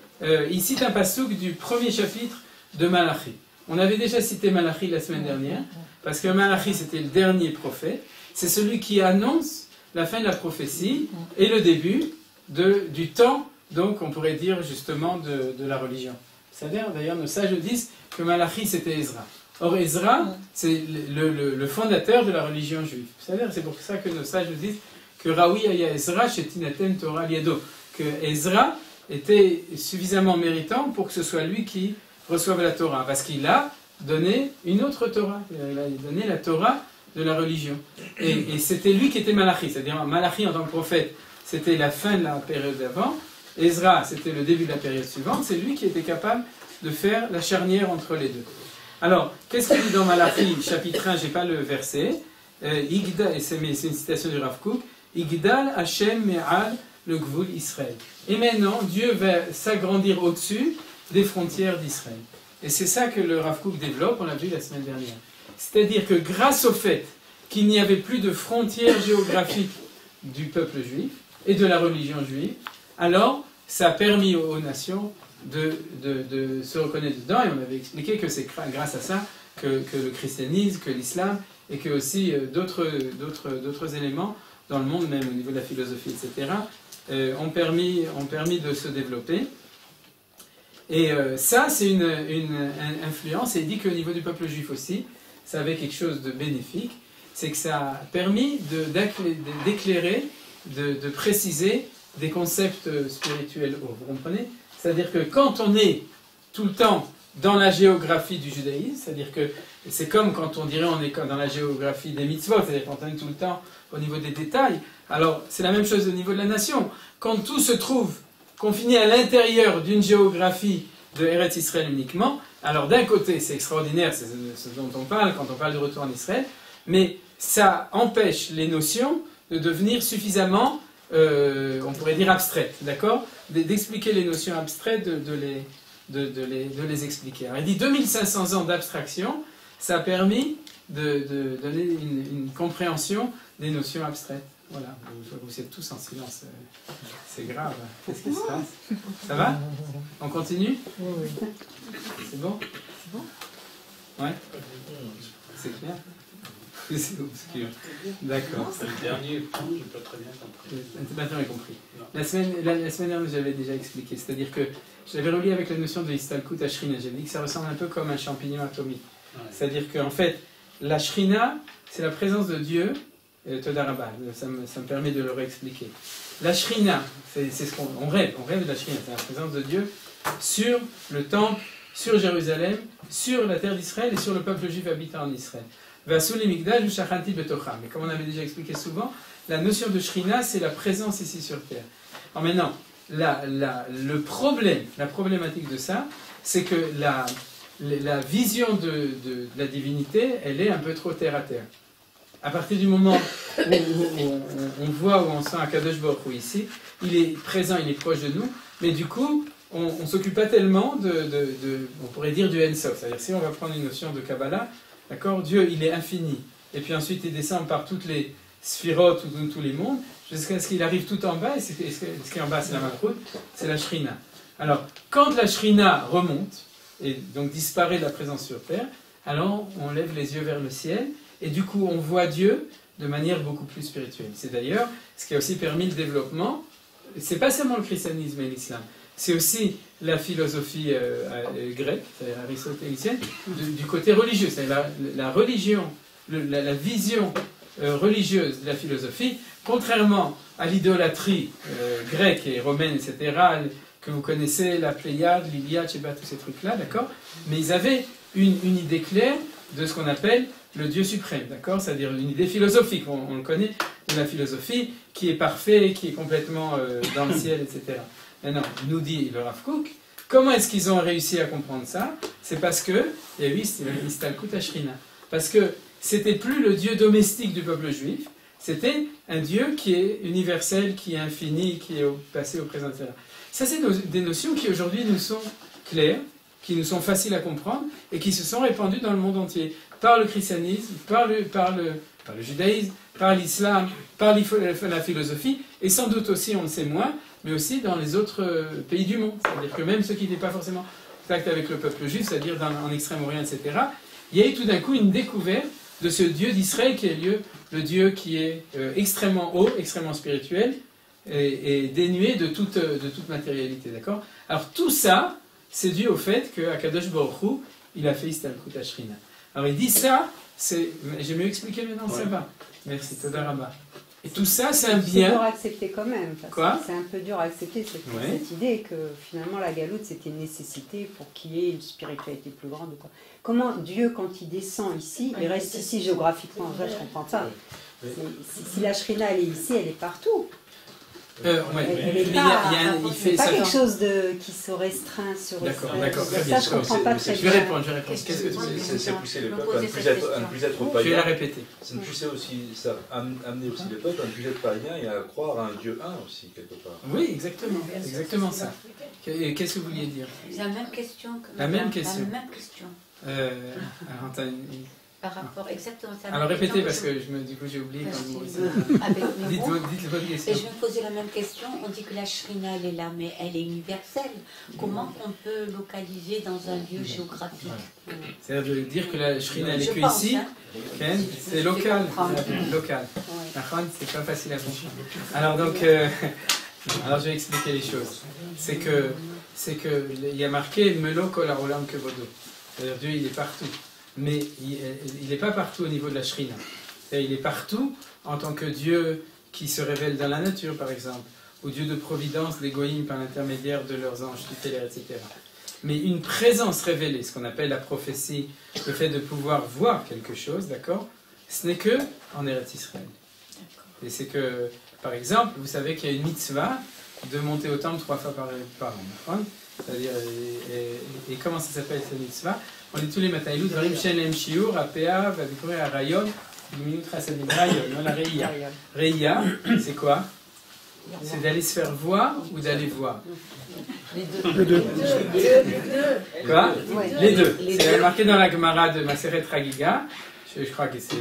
il cite un passouk du premier chapitre de Malachi. On avait déjà cité Malachi la semaine dernière, parce que Malachi c'était le dernier prophète, c'est celui qui annonce la fin de la prophétie et le début du temps, donc on pourrait dire justement de la religion. C'est-à-dire, d'ailleurs, nos sages disent que Malachi c'était Ezra. Or, Ezra, c'est le fondateur de la religion juive. C'est-à-dire, c'est pour ça que nos sages disent que Raoui aya Ezra shetinaten Torah liado, que Ezra était suffisamment méritant pour que ce soit lui qui reçoive la Torah, parce qu'il a donné une autre Torah. Il a donné la Torah de la religion. Et c'était lui qui était Malachi. C'est-à-dire, Malachi en tant que prophète, c'était la fin de la période d'avant. Ezra, c'était le début de la période suivante. C'est lui qui était capable de faire la charnière entre les deux. Alors, qu'est-ce qu'il dit dans Malachi, chapitre 1, je n'ai pas le verset, c'est une citation du Rav Kook, Igdal Hashem Me'al le Gvul Israël. Et maintenant, Dieu va s'agrandir au-dessus des frontières d'Israël. Et c'est ça que le Rav Kook développe, on l'a vu la semaine dernière. C'est-à-dire que grâce au fait qu'il n'y avait plus de frontières géographiques du peuple juif et de la religion juive, alors ça a permis aux nations de se reconnaître dedans, et on avait expliqué que c'est grâce à ça que le christianisme, que l'islam, et que aussi d'autres éléments dans le monde, même au niveau de la philosophie, etc., ont permis de se développer. Et ça, c'est une influence, et il dit qu'au niveau du peuple juif aussi, ça avait quelque chose de bénéfique, c'est que ça a permis d'éclairer, de préciser des concepts spirituels, vous comprenez ? C'est-à-dire que quand on est tout le temps dans la géographie du judaïsme, c'est-à-dire que c'est comme quand on dirait on est dans la géographie des mitzvot, c'est-à-dire qu'on est tout le temps au niveau des détails. Alors c'est la même chose au niveau de la nation. Quand tout se trouve confiné à l'intérieur d'une géographie de Eretz Israël uniquement, alors d'un côté c'est extraordinaire, c'est ce dont on parle quand on parle du retour en Israël, mais ça empêche les notions de devenir suffisamment, on pourrait dire abstraites, d'accord? D'expliquer les notions abstraites, de les expliquer. Alors, il dit 2500 ans d'abstraction, ça a permis de donner une compréhension des notions abstraites. Voilà, vous êtes tous en silence, c'est grave. Qu'est-ce qui se passe? Ça va? On continue? Oui. C'est bon? C'est bon? Ouais? C'est clair? C'est obscur. D'accord. Le dernier point, je n'ai pas très bien compris. Maintenant, j'ai compris. La semaine dernière, j'avais déjà expliqué. C'est-à-dire que j'avais relié avec la notion de Histalkut à Shrina. J'avais dit que ça ressemble un peu comme un champignon atomique. Ouais. C'est-à-dire qu'en fait, la Shrina, c'est la présence de Dieu. Todarabah, ça me permet de le réexpliquer. La Shrina, c'est ce qu'on rêve. On rêve de la Shrina. C'est la présence de Dieu sur le temple, sur Jérusalem, sur la terre d'Israël et sur le peuple juif habitant en Israël. Mais comme on avait déjà expliqué souvent, la notion de Shrina, c'est la présence ici sur terre. Alors maintenant, la problématique de ça, c'est que la vision de la divinité, elle est un peu trop terre à terre. À partir du moment où on voit, où on sent Akadosh Baruch Hu ici, il est présent, il est proche de nous, mais du coup, on ne s'occupe pas tellement on pourrait dire du Ensof. C'est-à-dire, si on va prendre une notion de Kabbalah, d'accord, Dieu, il est infini. Et puis ensuite, il descend par toutes les sphirotes ou tous les mondes, jusqu'à ce qu'il arrive tout en bas. Et ce qui est en bas, c'est la Malchut, c'est la Shrina. Alors, quand la Shrina remonte, et donc disparaît de la présence sur terre, alors on lève les yeux vers le ciel, et du coup, on voit Dieu de manière beaucoup plus spirituelle. C'est d'ailleurs ce qui a aussi permis le développement. C'est pas seulement le christianisme et l'islam, c'est aussi la philosophie grecque, c'est-à-dire aristotélicienne, du côté religieux, c'est-à-dire la religion, la vision religieuse de la philosophie, contrairement à l'idolâtrie grecque et romaine, etc., que vous connaissez, la Pléiade, l'Iliade, je sais pas, tous ces trucs-là, d'accord? Mais ils avaient une idée claire de ce qu'on appelle le Dieu suprême, d'accord? C'est-à-dire une idée philosophique, on le connaît, de la philosophie, qui est parfait, qui est complètement dans le ciel, etc. Maintenant, nous dit le Rav Kook, comment est-ce qu'ils ont réussi à comprendre ça? C'est parce que, il y a eu Histalkut à Shrina. Parce que c'était plus le Dieu domestique du peuple juif, c'était un Dieu qui est universel, qui est infini, qui est au passé, au présent, etc. Ça, c'est des notions qui aujourd'hui nous sont claires, qui nous sont faciles à comprendre, et qui se sont répandues dans le monde entier, par le christianisme, par le judaïsme, par l'islam, par la philosophie, et sans doute aussi, on le sait moins, mais aussi dans les autres pays du monde. C'est-à-dire que même ceux qui n'étaient pas forcément en contact avec le peuple juif, c'est-à-dire en Extrême-Orient, etc., il y a eu tout d'un coup une découverte de ce Dieu d'Israël qui est le Dieu qui est extrêmement haut, extrêmement spirituel, et dénué de toute matérialité. D'accord? Alors tout ça, c'est dû au fait qu'Akadosh Baruch Hu, il a fait Histalkut à Shrina. Alors il dit ça, j'ai mieux expliqué maintenant, ça va. Merci, Toda Rabba. Et tout ça, c'est un bien. C'est dur à accepter quand même. Quoi? C'est un peu dur à accepter cette idée que finalement la galoute c'était une nécessité pour qu'il y ait une spiritualité plus grande. Comment Dieu, quand il descend ici, il reste ici géographiquement? Je comprends ça. Si la Shrina elle est ici, elle est partout. Il fait pas quelque chose qui se restreint sur. D'accord. Ça, je comprends pas très bien. Je vais répondre. Qu'est-ce que tu veux? C'est pousser le peuple à ne plus être païen. Je vais la répéter. Ça amener aussi le peuple à ne plus être païen et à croire à un Dieu un aussi, quelque part. Oui, exactement. Exactement ça. Qu'est-ce que vous vouliez dire? La même question. La même question. Par rapport exactement ça. Alors répétez parce que du coup j'ai oublié quand vous dites votre question. Et je me posais la même question. On dit que la Shrina elle est là, mais elle est universelle. Comment on peut localiser dans un lieu géographique? C'est-à-dire de dire que la Shrina elle est que ici, c'est local. C'est pas facile à comprendre. Alors donc, alors je vais expliquer les choses. C'est que il y a marqué Melo kol haolam kevodo. C'est-à-dire Dieu il est partout. Mais il n'est pas partout au niveau de la Shrina. Il est partout en tant que Dieu qui se révèle dans la nature, par exemple, ou Dieu de providence des goïms par l'intermédiaire de leurs anges tutélaires, etc. Mais une présence révélée, ce qu'on appelle la prophétie, le fait de pouvoir voir quelque chose, d'accord, ce n'est que en Eretz Israël. Et c'est que, par exemple, vous savez qu'il y a une mitzvah de monter au temple 3 fois par an. C'est-à-dire, et comment ça s'appelle cette mitzvah? On dit tous les matins, Dvarim Shen Shiur, Apea, Vabikore, Arayon, Minut Chasadim Rayon, la Reïa. Reïa, c'est quoi? C'est d'aller se faire voir ou d'aller voir? Les deux. Quoi? Les deux. C'est marqué dans la Gemara de Maseret Ragiga. Je crois que c'est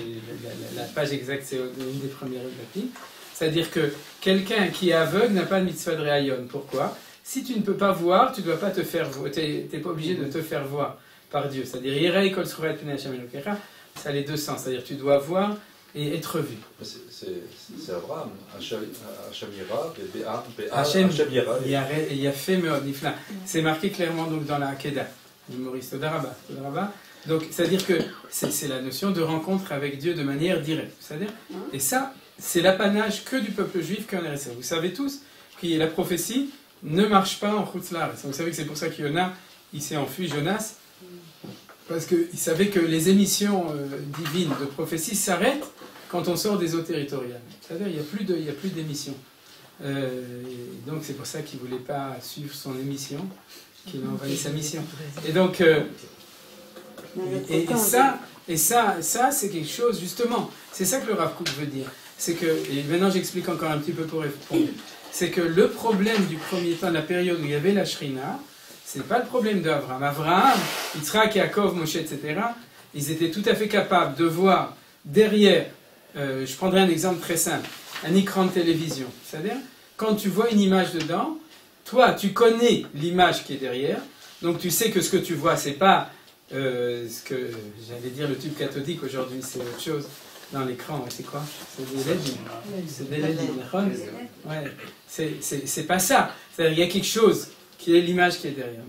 la page exacte, c'est une des premières papiers. C'est-à-dire que quelqu'un qui est aveugle n'a pas de mitzvah de Rayon. Pourquoi? Si tu ne peux pas voir, tu ne dois pas te faire voir. Tu n'es pas obligé de te faire voir par Dieu. C'est-à-dire, Yirei Kol Surat Pnei Hashem Elokecha, ça a les deux sens. C'est-à-dire, tu dois voir et être vu. C'est Abraham, Hashem Yira, Hashem Yafé Meod Nifla. C'est marqué clairement donc dans la Hakeda du Maurice Todaraba. Donc, c'est-à-dire que c'est la notion de rencontre avec Dieu de manière directe. C'est-à-dire, et ça, c'est l'apanage que du peuple juif qu'en RSA. Vous savez tous que la prophétie ne marche pas en Chutzlar. Vous savez que c'est pour ça que Yona, il s'est enfui, Jonas, parce qu'il savait que les émissions divines de prophétie s'arrêtent quand on sort des eaux territoriales. C'est-à-dire il n'y a plus d'émissions. Donc c'est pour ça qu'il ne voulait pas suivre son émission, qu'il a envoyé sa mission. Et donc, ça c'est quelque chose, justement, c'est ça que le Rav Kook veut dire. C'est que, et maintenant j'explique encore un petit peu pour répondre, c'est que le problème du premier temps, de la période où il y avait la Shrina, ce n'est pas le problème d'Abraham. Abraham, Yitzhak, Yaakov, Moshe, etc., ils étaient tout à fait capables de voir derrière, je prendrai un exemple très simple, un écran de télévision. C'est-à-dire, quand tu vois une image dedans, toi, tu connais l'image qui est derrière, donc tu sais que ce que tu vois, c'est pas ce que j'allais dire le tube cathodique aujourd'hui, c'est autre chose. Dans l'écran, c'est quoi? C'est des LED. C'est des LED. Ouais. C'est pas ça. C'est-à-dire il y a quelque chose qui est l'image qui est derrière.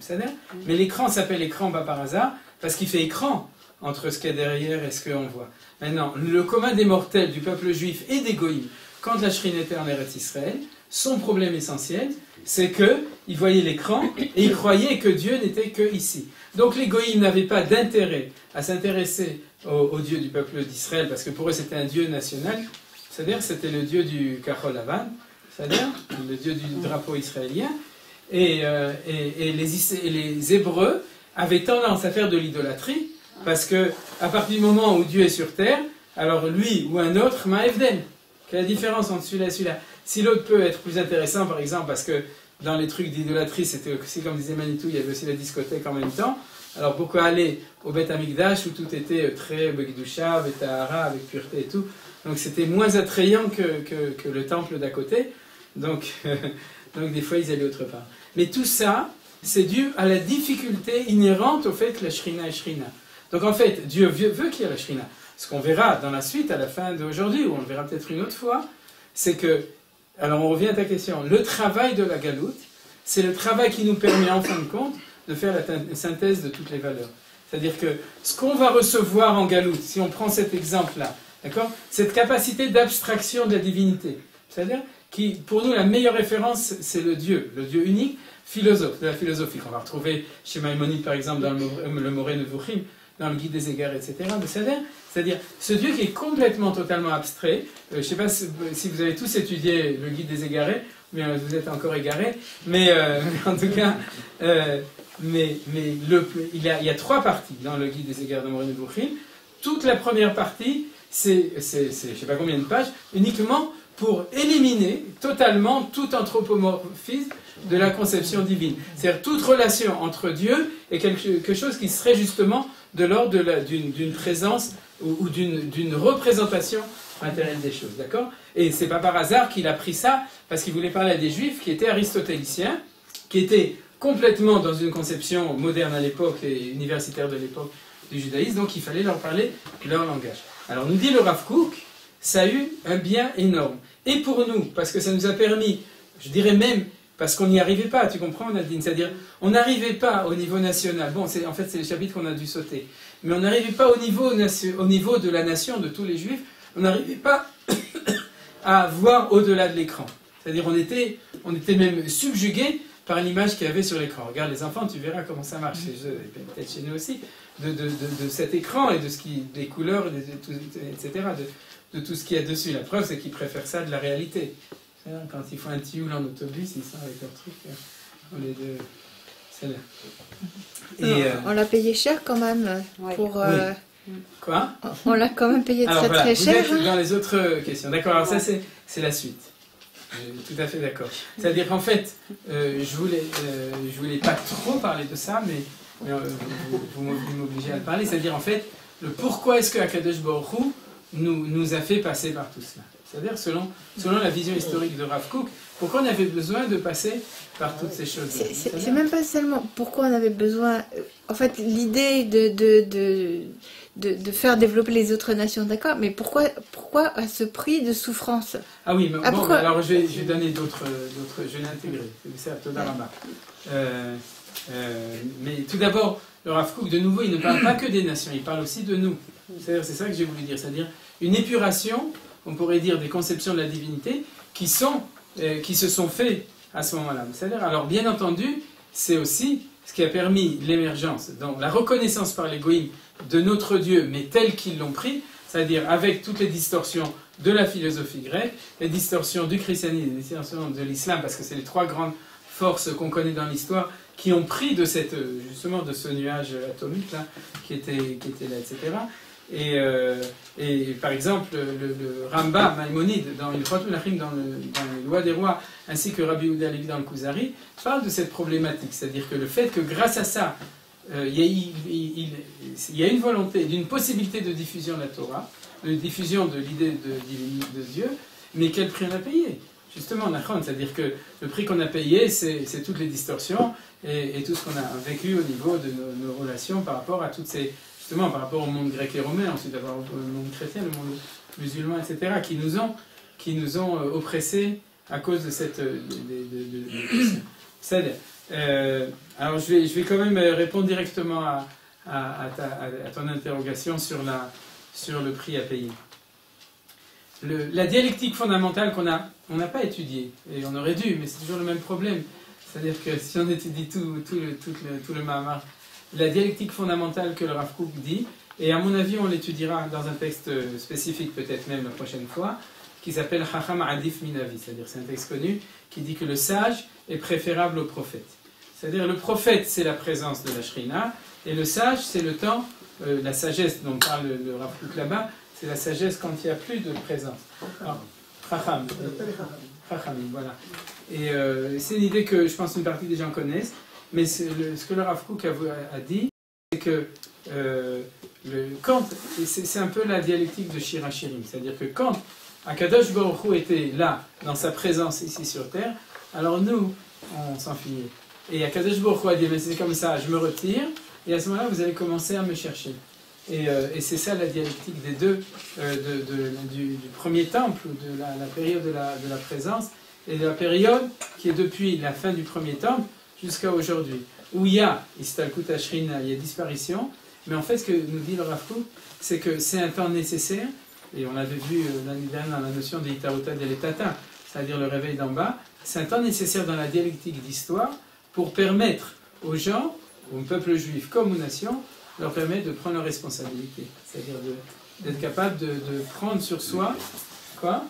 Mais l'écran s'appelle écran pas par hasard parce qu'il fait écran entre ce qu'il y a derrière et ce qu'on voit. Maintenant, le commun des mortels du peuple juif et des goïms, quand la Shrine était en Eretz Israël, son problème essentiel, c'est qu'ils voyaient l'écran et ils croyaient que Dieu n'était que ici. Donc les goïms n'avaient pas d'intérêt à s'intéresser au Dieu du peuple d'Israël, parce que pour eux c'était un Dieu national, c'est-à-dire c'était le Dieu du Kachol Lavan, c'est-à-dire le Dieu du drapeau israélien, et les Hébreux avaient tendance à faire de l'idolâtrie, parce que à partir du moment où Dieu est sur terre, alors lui ou un autre, Ma'evden. Quelle est la différence entre celui-là et celui-là? Si l'autre peut être plus intéressant, par exemple, parce que dans les trucs d'idolâtrie, c'était aussi, comme disait Manitou, il y avait aussi la discothèque en même temps. Alors pourquoi aller au Beth Amikdash où tout était très Begdusha, Betahara, avec pureté et tout. Donc c'était moins attrayant que le temple d'à côté. Donc des fois ils allaient autre part. Mais tout ça, c'est dû à la difficulté inhérente au fait que la Shrina est Shrina. Donc en fait, Dieu veut qu'il y ait la Shrina. Ce qu'on verra dans la suite, à la fin d'aujourd'hui, ou on le verra peut-être une autre fois, c'est que, alors on revient à ta question, le travail de la galoute, c'est le travail qui nous permet en fin de compte de faire la synthèse de toutes les valeurs. C'est-à-dire que ce qu'on va recevoir en galoute, si on prend cet exemple-là, d'accord, cette capacité d'abstraction de la divinité, c'est-à-dire qui, pour nous, la meilleure référence, c'est le Dieu unique, philosophe, de la philosophie, qu'on va retrouver chez Maïmonide, par exemple, dans le Moré Nevuchim, dans le Guide des égarés, etc. C'est-à-dire ce Dieu qui est complètement, totalement abstrait. Je ne sais pas si vous avez tous étudié le Guide des égarés, mais vous êtes encore égarés, mais en tout cas, il y a 3 parties dans le Guide des égarés de Moré Nevuchim. Toute la première partie, c'est je ne sais pas combien de pages, uniquement pour éliminer totalement tout anthropomorphisme de la conception divine. C'est-à-dire toute relation entre Dieu et quelque chose qui serait justement de l'ordre d'une présence ou d'une représentation matérielle des choses, d'accord? Et c'est pas par hasard qu'il a pris ça, parce qu'il voulait parler à des juifs qui étaient aristotéliciens, qui étaient complètement dans une conception moderne à l'époque et universitaire de l'époque du judaïsme, donc il fallait leur parler leur langage. Alors nous dit le Rav Kook, ça a eu un bien énorme. Et pour nous, parce que ça nous a permis, je dirais même, parce qu'on n'y arrivait pas, tu comprends Nadine? C'est-à-dire, on n'arrivait pas au niveau national. Bon, en fait, c'est le chapitre qu'on a dû sauter. Mais on n'arrivait pas au niveau de la nation, de tous les juifs, on n'arrivait pas à voir au-delà de l'écran. C'est-à-dire, on était même subjugués par l'image qu'il y avait sur l'écran. Regarde les enfants, tu verras comment ça marche chez eux, et peut-être chez nous aussi, de cet écran et de ce qui, des couleurs, etc., de tout ce qu'il y a dessus. La preuve, c'est qu'ils préfèrent ça de la réalité. Quand ils font un tioul en autobus, ils sont avec leur truc, au lieu de celle-là. Et, on l'a payé cher quand même. Pour, oui. Quoi? On l'a quand même payé alors, très cher. Vous êtes dans les autres questions. D'accord, alors ça c'est la suite. Tout à fait d'accord. C'est-à-dire qu'en fait, je voulais pas trop parler de ça, mais vous m'obligez à le parler. C'est-à-dire en fait, le pourquoi est-ce que Akadosh Baruch Hu nous a fait passer par tout cela. C'est-à-dire selon la vision historique de Rav Kook, pourquoi on avait besoin de passer par toutes ces choses-là. C'est même pas seulement pourquoi on avait besoin. En fait, l'idée de faire développer les autres nations, d'accord, mais pourquoi à ce prix de souffrance? Ah oui, mais bon, alors je vais donner d'autres, je vais l'intégrer. C'est Todarama. Mais tout d'abord, le Rav Kook, de nouveau, il ne parle pas que des nations, il parle aussi de nous. C'est ça que j'ai voulu dire, c'est-à-dire une épuration, on pourrait dire, des conceptions de la divinité qui se sont faites à ce moment-là. C'est-à-dire, alors bien entendu, c'est aussi ce qui a permis l'émergence, donc la reconnaissance par les goïms de notre Dieu, mais tel qu'ils l'ont pris, c'est-à-dire avec toutes les distorsions de la philosophie grecque, les distorsions du christianisme, les distorsions de l'islam, parce que c'est les trois grandes forces qu'on connaît dans l'histoire, qui ont pris de justement de ce nuage atomique là, qui était là, etc. Et par exemple, le Ramba Maïmonide, dans le dans les Lois des Rois, ainsi que Rabbi Yehuda Halevi dans le Kuzari, parle de cette problématique. C'est-à-dire que le fait que grâce à ça, il y a une volonté, d'une possibilité de diffusion de la Torah, de diffusion de l'idée de Dieu, mais quel prix on a payé? Justement, c'est-à-dire que le prix qu'on a payé, c'est toutes les distorsions et tout ce qu'on a vécu au niveau de nos relations par rapport à toutes ces... Justement, par rapport au monde grec et romain, ensuite d'abord au monde chrétien, le monde musulman, etc., qui nous ont oppressés à cause de cette... C'est-à-dire, alors je vais quand même répondre directement à ton interrogation sur le prix à payer. La dialectique fondamentale on n'a pas étudiée, et on aurait dû, mais c'est toujours le même problème. C'est-à-dire que si on étudie tout le Mahamar, la dialectique fondamentale que le Rav Kook dit, et à mon avis on l'étudiera dans un texte spécifique peut-être même la prochaine fois, qui s'appelle Chacham Adif Minavi, c'est-à-dire c'est un texte connu qui dit que le sage est préférable au prophète. C'est-à-dire le prophète c'est la présence de la Shrina, et le sage c'est le temps, la sagesse dont parle le Rav Kook là-bas, c'est la sagesse quand il n'y a plus de présence. Alors, Chacham, voilà. Et c'est une idée que je pense une partie des gens connaissent, mais ce que le Rav Kook a dit, c'est que c'est un peu la dialectique de Shir HaShirim, c'est-à-dire que quand Akadosh Baruch Hu était là, dans sa présence ici sur Terre, alors nous, on s'enfuyait. Et Akadosh Baruch Hu a dit, mais c'est comme ça, je me retire, et à ce moment-là, vous allez commencer à me chercher. Et c'est ça la dialectique des deux, du premier temple, de la période de la présence, et de la période qui est depuis la fin du premier temple jusqu'à aujourd'hui, où il y a Istalkut Ashrina, il y a disparition, mais en fait ce que nous dit le Rav Kook, c'est que c'est un temps nécessaire, et on l'avait vu l'année dernière dans la notion de Itaruta Deletata, c'est-à-dire le réveil d'en bas, c'est un temps nécessaire dans la dialectique d'histoire pour permettre aux gens, au peuple juif comme aux nations, leur permettre de prendre leurs responsabilités, c'est-à-dire d'être capable de prendre sur soi, quoi?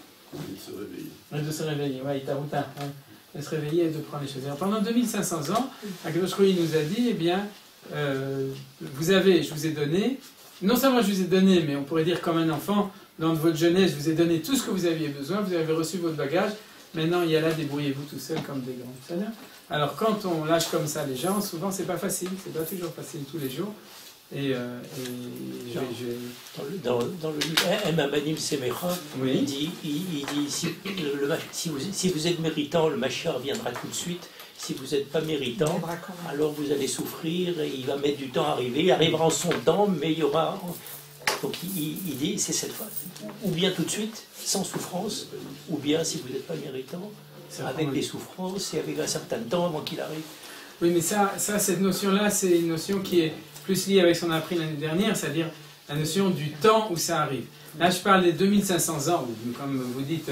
De se réveiller, ouais, Itaruta, hein. De se réveiller et de prendre les choses. Alors, pendant 2500 ans, Akadosh Baruch Hu nous a dit, eh bien, je vous ai donné, non seulement je vous ai donné, mais on pourrait dire comme un enfant, dans votre jeunesse, je vous ai donné tout ce que vous aviez besoin, vous avez reçu votre bagage, maintenant il y a là, débrouillez-vous tout seul comme des grands. C'est-à-dire, alors quand on lâche comme ça les gens, souvent c'est pas facile, c'est pas toujours facile tous les jours. Dans le livre Emamanim Semecha, oui. il dit si vous êtes méritant, le Mashiach viendra tout de suite. Si vous n'êtes pas méritant, alors vous allez souffrir et il va mettre du temps à arriver. Il arrivera en son temps, mais il y aura. Donc il dit c'est cette fois. Ou bien tout de suite, sans souffrance, ou bien si vous n'êtes pas méritant, avec des souffrances et avec un certain temps avant qu'il arrive. Oui, mais cette notion-là, c'est une notion qui est plus liée avec ce qu'on a appris l'année dernière, c'est-à-dire la notion du temps où ça arrive. Là, je parle des 2500 ans, où, comme vous dites,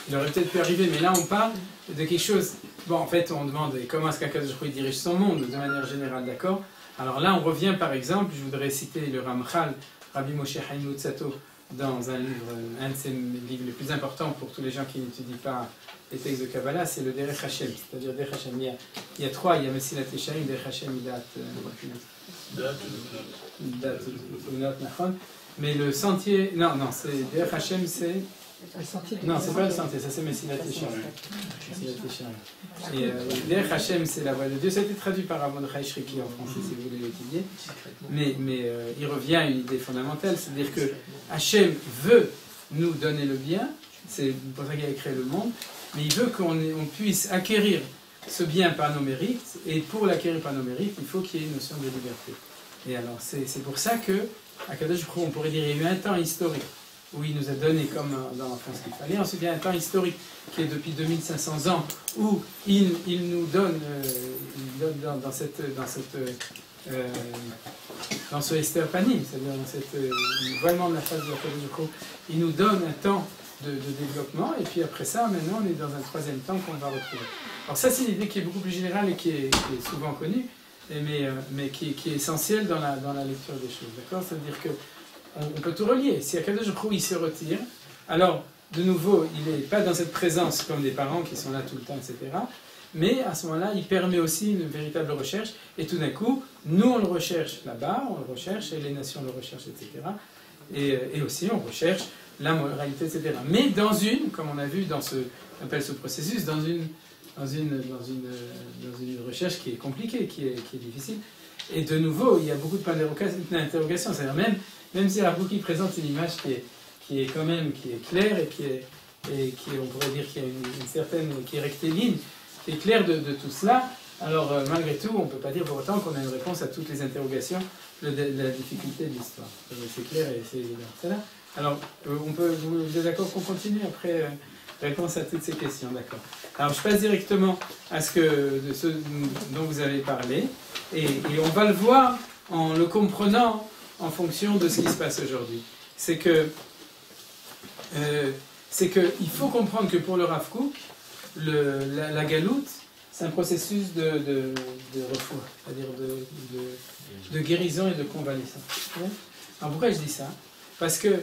il aurait peut-être pu arriver, mais là, on parle de quelque chose bon, en fait, on demande comment est-ce qu'Akadosh Baruch Hu dirige son monde de manière générale, d'accord? Alors là, on revient par exemple, je voudrais citer le Ramchal, Rabbi Moshe Chaim Luzzatto, dans un livre, un de ses livres les plus importants pour tous les gens qui n'étudient pas les textes de Kabbalah, c'est le Derech Hashem, c'est-à-dire Derech Hashem. Il y a trois, il y a Mesilat Yesharim, Derech Hashem, mais le sentier, non, c'est Derech Hashem, c'est... Non, c'est pas le sentier, ça c'est Mesilat Yesharim. Et Derech Hashem, c'est la voie de Dieu. Ça a été traduit par Mordechai Shriki en français, si vous voulez l'étudier. Mais il revient à une idée fondamentale, c'est-à-dire que Hashem veut nous donner le bien, c'est pour ça qu'il a créé le monde, mais il veut qu'on puisse acquérir ce bien par nos mérites, et pour l'acquérir par nos mérites, il faut qu'il y ait une notion de liberté. Et alors, c'est pour ça que, à Kadosh Baruch Hu, on pourrait dire qu'il y a eu un temps historique où il nous a donné comme dans l'enfance qu'il fallait. Ensuite, il y a un temps historique qui est depuis 2500 ans où il nous donne, dans ce Esther Panim, c'est-à-dire dans ce voilement de la face de la Kadosh Baruch Hu, il nous donne un temps de développement, et puis après ça, maintenant, on est dans un troisième temps qu'on va retrouver. Alors ça, c'est une idée qui est beaucoup plus générale et qui est souvent connue, mais qui est essentielle dans la lecture des choses, d'accord? C'est-à-dire que on peut tout relier. Si Akadosh Baruch Hu, il se retire, alors, de nouveau, il n'est pas dans cette présence comme des parents qui sont là tout le temps, etc., mais à ce moment-là, il permet aussi une véritable recherche, et tout d'un coup, nous, on le recherche là-bas, on le recherche, et les nations le recherchent, etc., et aussi, on recherche la moralité, etc. Mais dans une, comme on a vu dans on appelle ce processus, dans une recherche qui est compliquée, qui est difficile. Et de nouveau, il y a beaucoup de points d'interrogation. C'est-à-dire même si Rabouki présente une image qui est claire et qui on pourrait dire qu'il y a une certaine, qui est rectiligne, qui est claire de tout cela. Alors malgré tout, on ne peut pas dire pour autant qu'on a une réponse à toutes les interrogations de la difficulté de l'histoire. C'est clair et c'est évident. C'est là. Alors, vous êtes d'accord qu'on continue après réponse à toutes ces questions, d'accord. Alors, je passe directement à de ce dont vous avez parlé, et on va le voir en le comprenant en fonction de ce qui se passe aujourd'hui. C'est que il faut comprendre que pour le Rav Kook, la galoute, c'est un processus de refoua, c'est-à-dire de guérison et de convalescence. Alors, pourquoi je dis ça? Parce que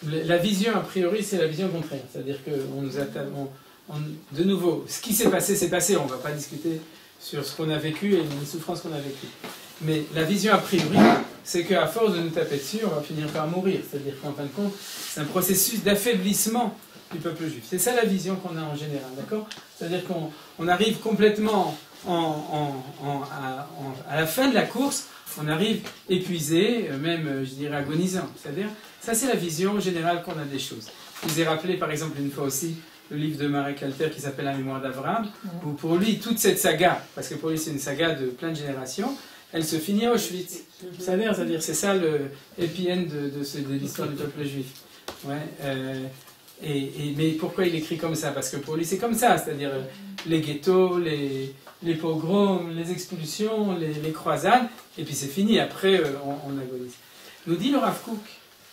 la vision a priori c'est la vision contraire, c'est-à-dire que de nouveau, ce qui s'est passé, on ne va pas discuter sur ce qu'on a vécu et les souffrances qu'on a vécues. Mais la vision a priori, c'est qu'à force de nous taper dessus, on va finir par mourir, c'est-à-dire qu'en fin de compte, c'est un processus d'affaiblissement du peuple juif. C'est ça la vision qu'on a en général, d'accord? C'est-à-dire qu'on arrive complètement à la fin de la course, on arrive épuisé, même, je dirais, agonisant. C'est-à-dire, ça c'est la vision générale qu'on a des choses. Je vous ai rappelé, par exemple, une fois aussi, le livre de Marek Alter qui s'appelle La mémoire d'Abraham, où pour lui, toute cette saga, parce que pour lui c'est une saga de plein de générations, elle se finit à Auschwitz. C'est-à-dire, c'est ça le happy end de l'histoire du peuple juif. Ouais, mais pourquoi il écrit comme ça? Parce que pour lui c'est comme ça, c'est-à-dire les ghettos, les pogroms, les expulsions, les croisades, et puis c'est fini, après on agonise. Nous dit le Rav Kook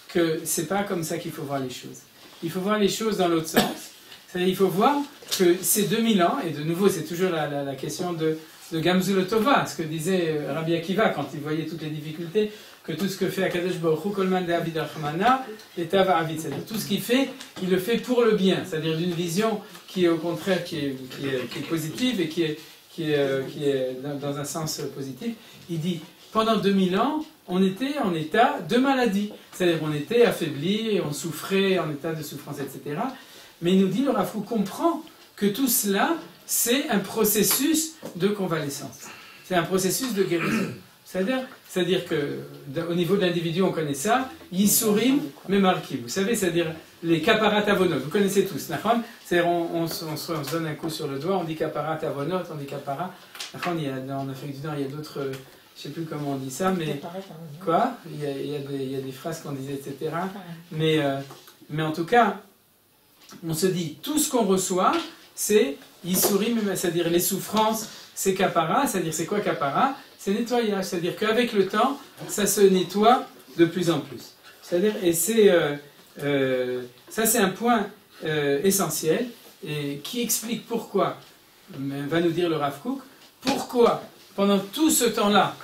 que c'est pas comme ça qu'il faut voir les choses. Il faut voir les choses dans l'autre sens. C'est-à-dire il faut voir que ces 2000 ans, et de nouveau c'est toujours la question de Gamzul Tova, ce que disait Rabbi Akiva quand il voyait toutes les difficultés, que tout ce que fait Akadosh Baruch Hu, Kolman de Avid Achmana, et Tava Avid, c'est-à-dire tout ce qu'il fait, il le fait pour le bien, c'est-à-dire d'une vision qui est au contraire qui est positive et qui est dans un sens positif. Il dit, pendant 2000 ans, on était en état de maladie, c'est-à-dire on était affaibli, on souffrait en état de souffrance, etc. Mais il nous dit, le Rav Kook comprend que tout cela, c'est un processus de convalescence, c'est un processus de guérison. C'est-à-dire qu'au niveau de l'individu, on connaît ça, Yisurim Memarkim. Vous savez, c'est-à-dire les kaparat avonot. Vous connaissez tous, c'est-à-dire on se donne un coup sur le doigt, on dit kaparat avonot, on dit kapara. En Afrique du Nord, il y a d'autres, je ne sais plus comment on dit ça, mais quoi? Il y a des phrases qu'on disait, etc. Mais en tout cas, on se dit, tout ce qu'on reçoit, c'est Yisurim, c'est-à-dire les souffrances, c'est kapara, c'est-à-dire c'est quoi kapara? C'est nettoyage, c'est-à-dire qu'avec le temps, ça se nettoie de plus en plus. C'est-à-dire, et ça c'est un point essentiel, et qui explique pourquoi, va nous dire le Rav Kook, pourquoi pendant tout ce temps-là,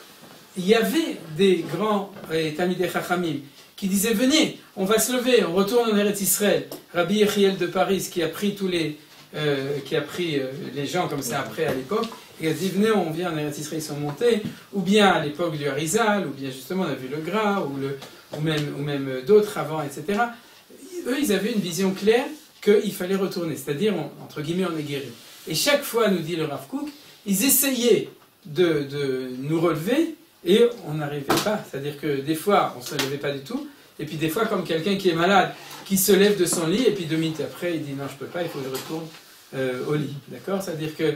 il y avait des grands Talmidei Chachamim qui disaient venez, on va se lever, on retourne en Eretz Israël. Rabbi Yechiel de Paris qui a pris les gens comme ça après à l'époque, et a dit venez, on vient en Eretz Israël, ils sont montés, ou bien à l'époque du Harizal, ou bien justement on a vu le Gras, ou même d'autres avant, etc. Eux, ils avaient une vision claire qu'il fallait retourner, c'est-à-dire, entre guillemets, on est guéri. Et chaque fois, nous dit le Rav Kook, ils essayaient de nous relever, et on n'arrivait pas. C'est-à-dire que des fois, on ne se levait pas du tout, et puis des fois, comme quelqu'un qui est malade, qui se lève de son lit, et puis 2 minutes après, il dit non, je ne peux pas, il faut que je retourne au lit. D'accord? C'est-à-dire que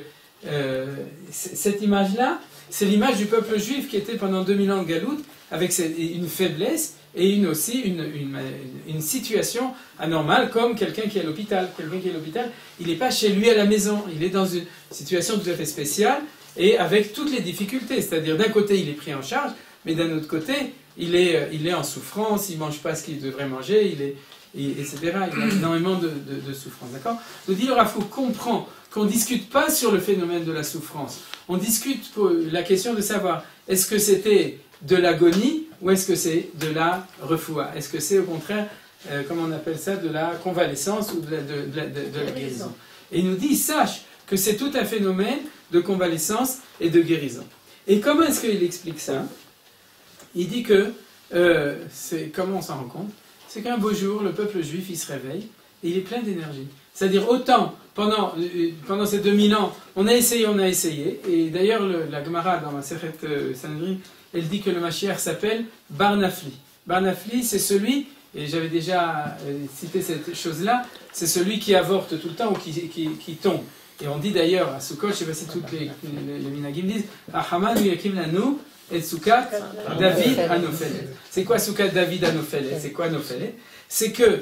cette image-là, c'est l'image du peuple juif qui était pendant 2000 ans de Galout, avec une faiblesse, et aussi une situation anormale, comme quelqu'un qui est à l'hôpital. Quelqu'un qui est à l'hôpital, il n'est pas chez lui à la maison, il est dans une situation tout à fait spéciale, et avec toutes les difficultés. C'est-à-dire, d'un côté, il est pris en charge, mais d'un autre côté, il est en souffrance, il ne mange pas ce qu'il devrait manger, etc. Il a énormément de souffrance. D'accord? Donc, dit le Rav Kook comprend qu'on ne discute pas sur le phénomène de la souffrance. On discute pour la question de savoir, est-ce que c'était de l'agonie ou est-ce que c'est de la refoua? Est-ce que c'est au contraire, comment on appelle ça, de la convalescence ou de la guérison? Et il nous dit, sache que c'est tout un phénomène de convalescence et de guérison. Et comment est-ce qu'il explique ça? Il dit que, comment on s'en rend compte? C'est qu'un beau jour, le peuple juif, il se réveille et il est plein d'énergie. C'est-à-dire, autant, pendant ces 2000 ans, on a essayé, et d'ailleurs, la Gemara, dans ma Masechet Sanhedrin, elle dit que le Mashiach s'appelle Bar Nafli. Bar Nafli, c'est celui, et j'avais déjà cité cette chose-là, c'est celui qui avorte tout le temps ou qui tombe. Et on dit d'ailleurs à Sukkot, je ne sais pas si toutes les minagim disent, Ahaman yakim lanu et Sukkot David Anophelet. C'est quoi Sukkot David Anophelet? C'est quoi Anophelet? C'est que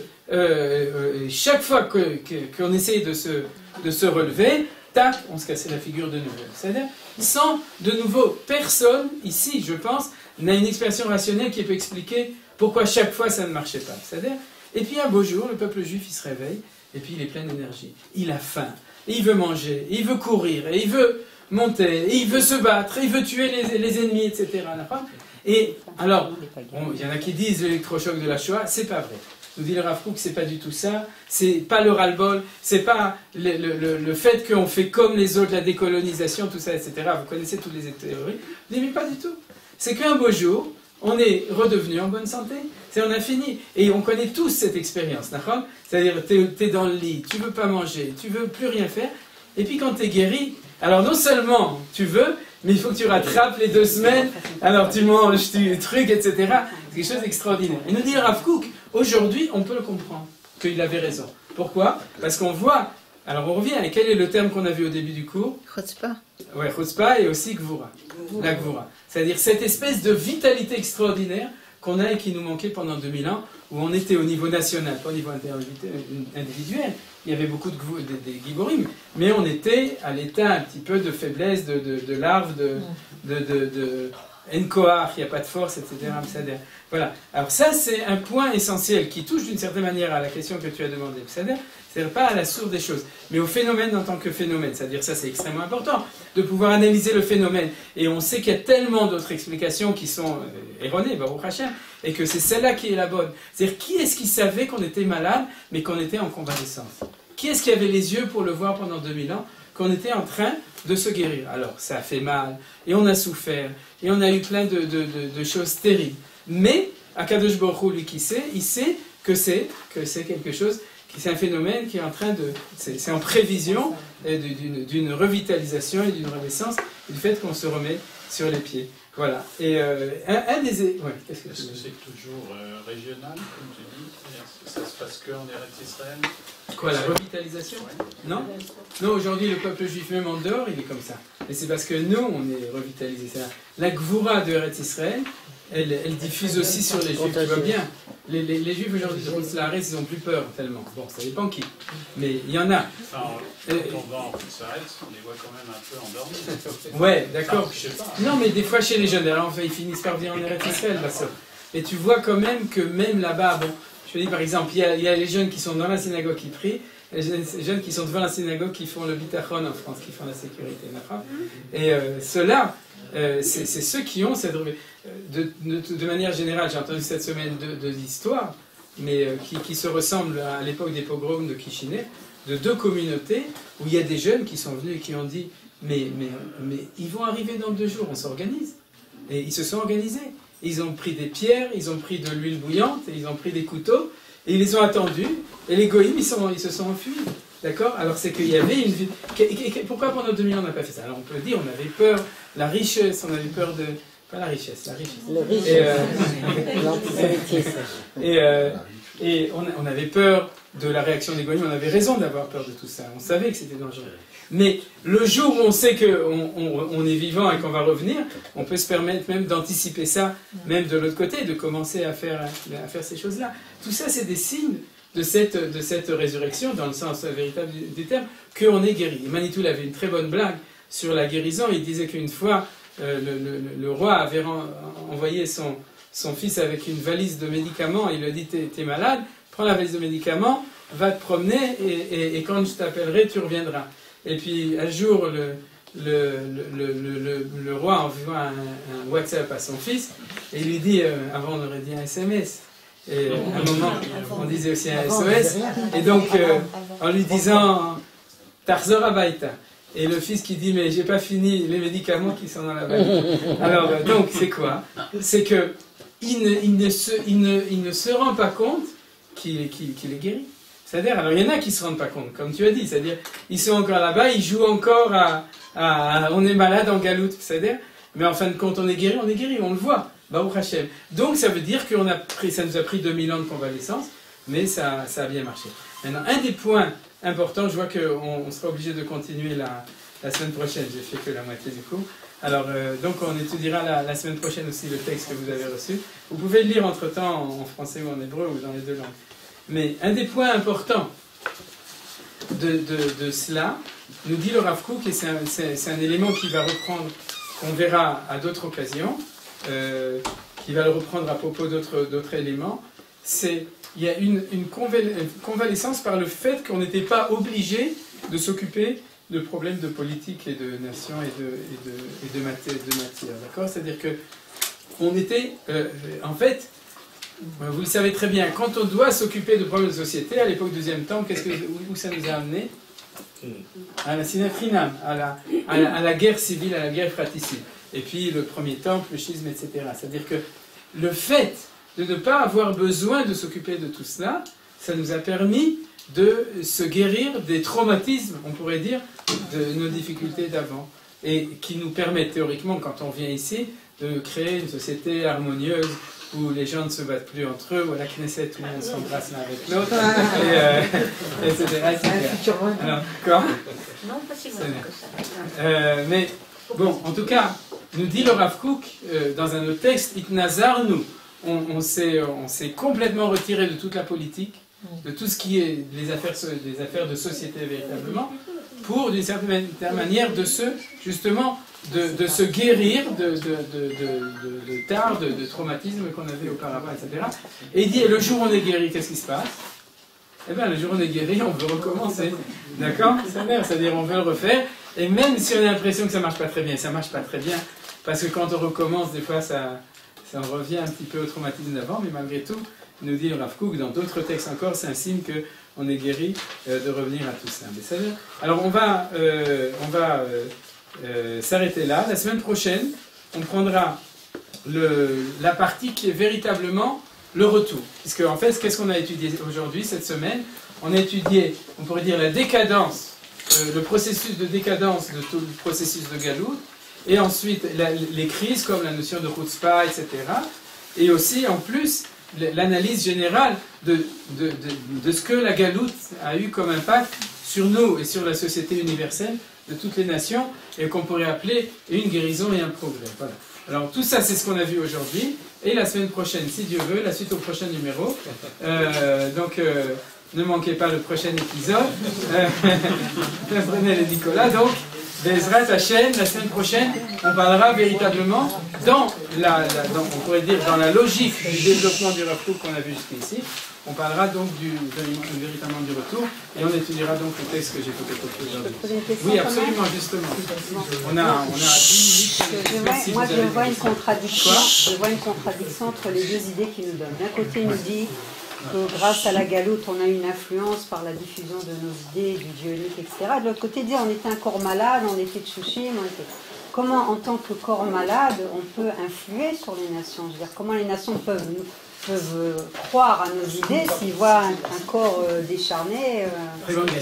chaque fois qu'on essaye de se relever, tac, on se cassait la figure de nouveau. C'est-à-dire, sans de nouveau, personne ici, je pense, n'a une expression rationnelle qui peut expliquer pourquoi chaque fois ça ne marchait pas. C'est-à-dire, et puis un beau jour, le peuple juif, il se réveille, et puis il est plein d'énergie. Il a faim, et il veut manger, et il veut courir, et il veut monter, et il veut se battre, et il veut tuer les ennemis, etc. Et alors, il y en a qui disent l'électrochoc de la Shoah, c'est pas vrai. Nous dit le Rav Kook, c'est pas du tout ça, c'est pas le ras-le-bol, c'est pas le fait qu'on fait comme les autres, la décolonisation, tout ça, etc. Vous connaissez toutes les théories. Mais pas du tout. C'est qu'un beau jour, on est redevenu en bonne santé, on a fini. Et on connaît tous cette expérience, d'accord? C'est-à-dire, t'es dans le lit, tu veux pas manger, tu veux plus rien faire, et puis quand t'es guéri, alors non seulement tu veux, mais il faut que tu rattrapes les 2 semaines, alors tu manges, tu trucs, etc. C'est quelque chose d'extraordinaire. Et nous dit le Rav Kook, aujourd'hui, on peut le comprendre, qu'il avait raison. Pourquoi? Parce qu'on voit, alors on revient, et quel est le terme qu'on a vu au début du cours? Chutzpah. Ouais, Chutzpah et aussi Gvura. La Gvura. C'est-à-dire cette espèce de vitalité extraordinaire qu'on a et qui nous manquait pendant 2000 ans, où on était au niveau national, pas au niveau individuel. Il y avait beaucoup des giborim, mais on était à l'état un petit peu de faiblesse, de larve, de Enkoach, il n'y a pas de force, etc. Voilà. Alors ça, c'est un point essentiel qui touche d'une certaine manière à la question que tu as demandée. C'est-à-dire pas à la source des choses, mais au phénomène en tant que phénomène. C'est-à-dire ça, c'est extrêmement important, de pouvoir analyser le phénomène. Et on sait qu'il y a tellement d'autres explications qui sont erronées, Baruch Hashem, et que c'est celle-là qui est la bonne. C'est-à-dire, qui est-ce qui savait qu'on était malade, mais qu'on était en convalescence? Qui est-ce qui avait les yeux pour le voir pendant 2000 ans, qu'on était en train de se guérir? Alors, ça a fait mal, et on a souffert, et on a eu plein de choses terribles. Mais, Akadosh Baruch Hu, lui qui sait, il sait que c'est quelque chose, c'est un phénomène qui est en train de... C'est en prévision d'une revitalisation et d'une renaissance, et du fait qu'on se remet sur les pieds. Voilà. Et un des... Ouais, est-ce que c'est toujours régional, comme tu dis? Ça se passe qu'en Eretz Israël? Quoi, la revitalisation? Non. Non, aujourd'hui, le peuple juif, même en dehors, il est comme ça. Et c'est parce que nous, on est revitalisés. La Gvura de Eretz Israël, elle diffuse aussi sur les juifs. Tu vois bien, les juifs aujourd'hui de Rousselare, ils n'ont plus peur tellement. Bon, ça dépend qui. Mais il y en a. Quand on va en Rousselare, on les voit quand même un peu endormis. Ouais, d'accord. Non, mais des fois chez les jeunes, alors ils finissent par venir en Eretz Israël, et tu vois quand même que même là-bas, bon, je te dis par exemple, il y a les jeunes qui sont dans la synagogue qui prient, les jeunes qui sont devant la synagogue, qui font le bitachon en France, qui font la sécurité, d'accord. Et ceux-là, c'est ceux qui ont cette... De manière générale, j'ai entendu cette semaine deux histoires, mais qui se ressemblent à l'époque des pogroms de Kishinev, de deux communautés où il y a des jeunes qui sont venus et qui ont dit mais ils vont arriver dans 2 jours, on s'organise. Et ils se sont organisés. Ils ont pris des pierres, ils ont pris de l'huile bouillante, et ils ont pris des couteaux, et ils les ont attendus, et les goïms, ils se sont enfuis. D'accord? Alors c'est qu'il y avait une vie... Pourquoi pendant 2000 ans on n'a pas fait ça? Alors on peut dire, on avait peur, la richesse, on avait peur de... Pas la richesse, la richesse. Le richesse. L'antisémitisme. Et on avait peur de la réaction des goïms, on avait raison d'avoir peur de tout ça, on savait que c'était dangereux. Mais le jour où on sait qu'on est vivant et qu'on va revenir, on peut se permettre même d'anticiper ça, même de l'autre côté, de commencer à faire ces choses-là. Tout ça, c'est des signes de cette résurrection, dans le sens véritable du terme, qu'on est guéri. Et Manitou avait une très bonne blague sur la guérison. Il disait qu'une fois, le roi avait envoyé son fils avec une valise de médicaments. Il lui a dit, t'es malade, prends la valise de médicaments, va te promener, et quand je t'appellerai, tu reviendras. Et puis un jour, le roi envoie un WhatsApp à son fils, et il lui dit, avant on aurait dit un SMS, et à un moment on disait aussi un SOS, et donc en lui disant Tarzor Abaïta, et le fils qui dit mais j'ai pas fini les médicaments qui sont dans la valise. Alors donc c'est quoi? C'est que il ne se rend pas compte qu'il est guéri. C'est-à-dire, alors il y en a qui ne se rendent pas compte, comme tu as dit, c'est-à-dire, ils sont encore là-bas, ils jouent encore à on est malade en galoute, c'est-à-dire, mais en fin de compte, on est guéri, on le voit, Baruch Hashem. Donc ça veut dire que ça nous a pris 2000 ans de convalescence, mais ça a bien marché. Maintenant, un des points importants, je vois qu'on sera obligé de continuer la semaine prochaine, j'ai fait que la moitié du cours. Alors, donc on étudiera la semaine prochaine aussi le texte que vous avez reçu. Vous pouvez le lire entre-temps en français ou en hébreu ou dans les 2 langues. Mais un des points importants de cela, nous dit le Rav Kook, et c'est un élément qui va reprendre, qu'on verra à d'autres occasions, qui va le reprendre à propos d'autres éléments, c'est il y a une convalescence par le fait qu'on n'était pas obligé de s'occuper de problèmes de politique et de nation et de matière. D'accord? C'est-à-dire que on était, en fait, vous le savez très bien, quand on doit s'occuper de problèmes de société, à l'époque du deuxième temps, où ça nous a amené? À la sinatrinam, à la guerre civile, à la guerre fratricide. Et puis le premier temple, le schisme, etc. C'est-à-dire que le fait de ne pas avoir besoin de s'occuper de tout cela, ça nous a permis de se guérir des traumatismes, on pourrait dire, de nos difficultés d'avant. Et qui nous permettent théoriquement, quand on vient ici, de créer une société harmonieuse, où les gens ne se battent plus entre eux, où à la Knesset, tout le monde s'embrasse l'un avec l'autre, etc. Alors, quoi? Non, pas si loin que ça. Mais, bon, en tout cas, nous dit le Rav Kook, dans un autre texte, Itnazar, nous, on s'est complètement retiré de toute la politique, de tout ce qui est des affaires de société véritablement, pour, d'une certaine manière, justement, de se guérir de tares, de traumatismes qu'on avait auparavant, etc. Et il dit, le jour où on est guéri, qu'est-ce qui se passe? Eh bien, le jour où on est guéri, on veut recommencer. D'accord? C'est-à-dire, on veut le refaire. Et même si on a l'impression que ça ne marche pas très bien, ça ne marche pas très bien. Parce que quand on recommence, des fois, ça revient un petit peu au traumatisme d'avant. Mais malgré tout, nous dit le Rav Kook, dans d'autres textes encore, c'est un signe qu'on est guéri de revenir à tout ça. Mais ça veut dire... Alors, on va s'arrêter là. La semaine prochaine, on prendra la partie qui est véritablement le retour. Puisque, en fait, qu'est-ce qu'on a étudié aujourd'hui, cette semaine? On a étudié, on pourrait dire, la décadence, le processus de décadence de tout le processus de Galout, et ensuite les crises comme la notion de Chutzpah, etc. Et aussi, en plus, l'analyse générale de ce que la Galout a eu comme impact sur nous et sur la société universelle de toutes les nations, et qu'on pourrait appeler une guérison et un progrès. Voilà. Alors tout ça, c'est ce qu'on a vu aujourd'hui, et la semaine prochaine, si Dieu veut, la suite au prochain numéro. Donc, ne manquez pas le prochain épisode. Prenez les Nicolas, donc, Bezrat Hashem, la semaine prochaine, on parlera véritablement on pourrait dire dans la logique du développement du retour qu'on a vu jusqu'ici. On parlera donc véritablement du retour et on étudiera donc le texte que j'ai fait aujourd'hui. Oui, absolument, justement. On a 10 minutes. Moi, je vois une contradiction. Je vois une contradiction entre les deux idées qu'il nous donne. D'un côté, il nous dit que grâce à la galoute, on a une influence par la diffusion de nos idées, du Dieu unique, etc. De l'autre côté, il dit on était un corps malade, on était Tchouchim, Comment, en tant que corps malade, on peut influer sur les nations? Je veux dire, comment les nations peuvent croire à nos idées s'ils voient un corps décharné,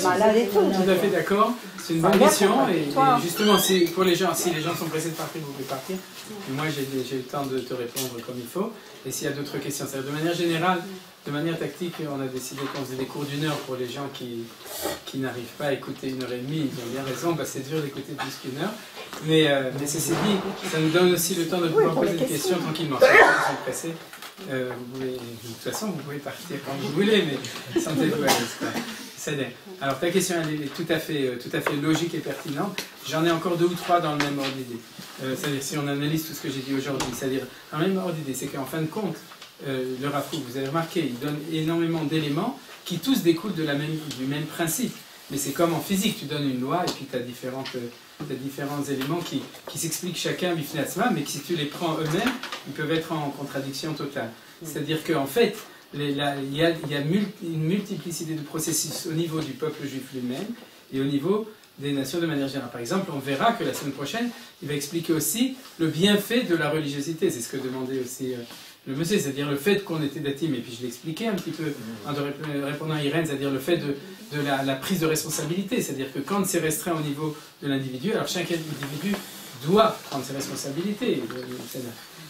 malade et tout? Tout à fait d'accord. C'est une bonne question. Et justement, pour les gens, si les gens sont pressés de partir, vous pouvez partir. Et moi, j'ai eu le temps de te répondre comme il faut. Et s'il y a d'autres questions, c'est-à-dire de manière générale, de manière tactique, on a décidé qu'on faisait des cours d'1 heure pour les gens qui n'arrivent pas à écouter 1 heure et demie. Ils ont bien raison, c'est dur d'écouter plus qu'1 heure. Mais ceci dit, ça nous donne aussi le temps de pouvoir poser des questions tranquillement. Si vous sont pressés, de toute façon, vous pouvez partir quand vous voulez, mais sentez-vous à l'aise. Alors ta question elle est tout à fait logique et pertinente. J'en ai encore 2 ou 3 dans le même ordre d'idée. C'est-à-dire si on analyse tout ce que j'ai dit aujourd'hui, c'est-à-dire dans le même ordre d'idée, c'est qu'en fin de compte, le Rav Kook, vous avez remarqué, il donne énormément d'éléments qui tous découlent du même principe. Mais c'est comme en physique, tu donnes une loi et puis tu as différents éléments qui s'expliquent chacun bifnatsma, mais que si tu les prends eux-mêmes, ils peuvent être en contradiction totale. C'est-à-dire qu'en fait, il y a une multiplicité de processus au niveau du peuple juif lui-même et au niveau des nations de manière générale. Par exemple, on verra que la semaine prochaine, il va expliquer aussi le bienfait de la religiosité. C'est ce que demandait aussi le monsieur, c'est-à-dire le fait qu'on était datim, et puis je l'expliquais un petit peu en répondant à Irène, c'est-à-dire le fait de la prise de responsabilité, c'est-à-dire que quand c'est restreint au niveau de l'individu, alors chaque individu doit prendre ses responsabilités.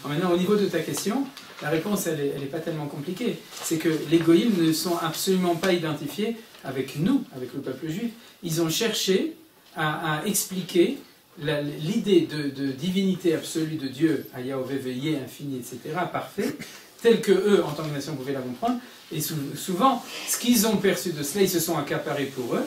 Maintenant, au niveau de ta question, la réponse, elle est pas tellement compliquée. C'est que les goïms ne sont absolument pas identifiés avec nous, avec le peuple juif. Ils ont cherché à expliquer l'idée de divinité absolue de Dieu, Ayahoveh, veillé, infini, etc., parfait, tel que eux, en tant que nation, pouvaient la comprendre. Et souvent, ce qu'ils ont perçu de cela, ils se sont accaparés pour eux,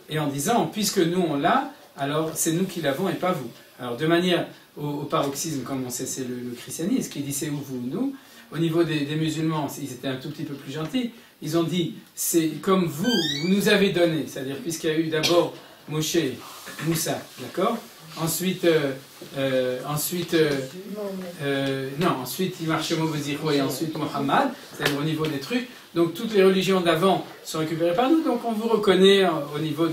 et en disant, puisque nous on l'a, alors c'est nous qui l'avons et pas vous. Alors de manière au paroxysme, comme on sait, c'est le christianisme qui dit c'est où vous, nous. Au niveau des musulmans, ils étaient un tout petit peu plus gentils. Ils ont dit, c'est comme vous nous avez donné, c'est-à-dire puisqu'il y a eu d'abord Moshe, Moussa, d'accord? Ensuite, ensuite Imarshemo Veziro et ensuite Mohammed, c'est-à-dire au niveau des trucs. Donc toutes les religions d'avant sont récupérées par nous, donc on vous reconnaît au niveau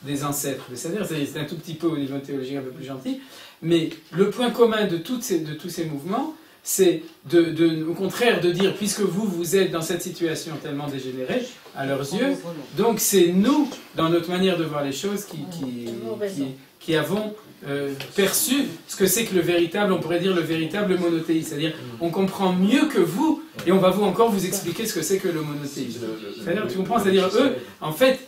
des ancêtres. C'est-à-dire c'est un tout petit peu au niveau théologique un peu plus gentil. Mais le point commun de tous ces mouvements, c'est au contraire de dire, puisque vous êtes dans cette situation tellement dégénérée à leurs yeux, donc c'est nous, dans notre manière de voir les choses, qui avons perçu ce que c'est que le véritable, on pourrait dire le véritable monothéisme. C'est-à-dire, on comprend mieux que vous, et on va vous expliquer ce que c'est que le monothéisme. C'est-à-dire, tu comprends? C'est-à-dire, eux, en fait,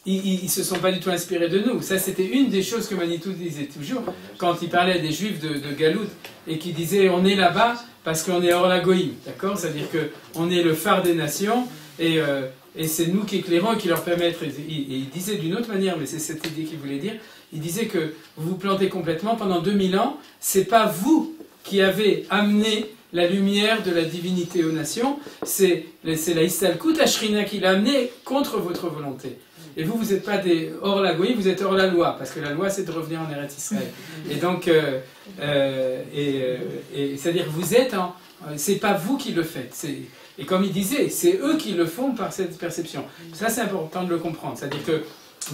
ils ne se sont pas du tout inspirés de nous. Ça, c'était une des choses que Manitou disait toujours, quand il parlait des juifs de Galout, et qui disait, on est là-bas parce qu'on est hors la goïm, d'accord? C'est-à-dire qu'on est le phare des nations, et c'est nous qui éclairons et qui leur permettent. Et il disait d'une autre manière, mais c'est cette idée qu'il voulait dire, il disait que vous vous plantez complètement, pendant 2000 ans, c'est pas vous qui avez amené la lumière de la divinité aux nations, c'est la Istalkut, la Shrina qui l'a amené contre votre volonté. Et vous n'êtes pas hors la goïm, vous êtes hors la loi, parce que la loi c'est de revenir en Eretz Israël. Et donc, c'est-à-dire vous êtes, c'est pas vous qui le faites. Et comme il disait, c'est eux qui le font par cette perception. Ça c'est important de le comprendre, c'est-à-dire que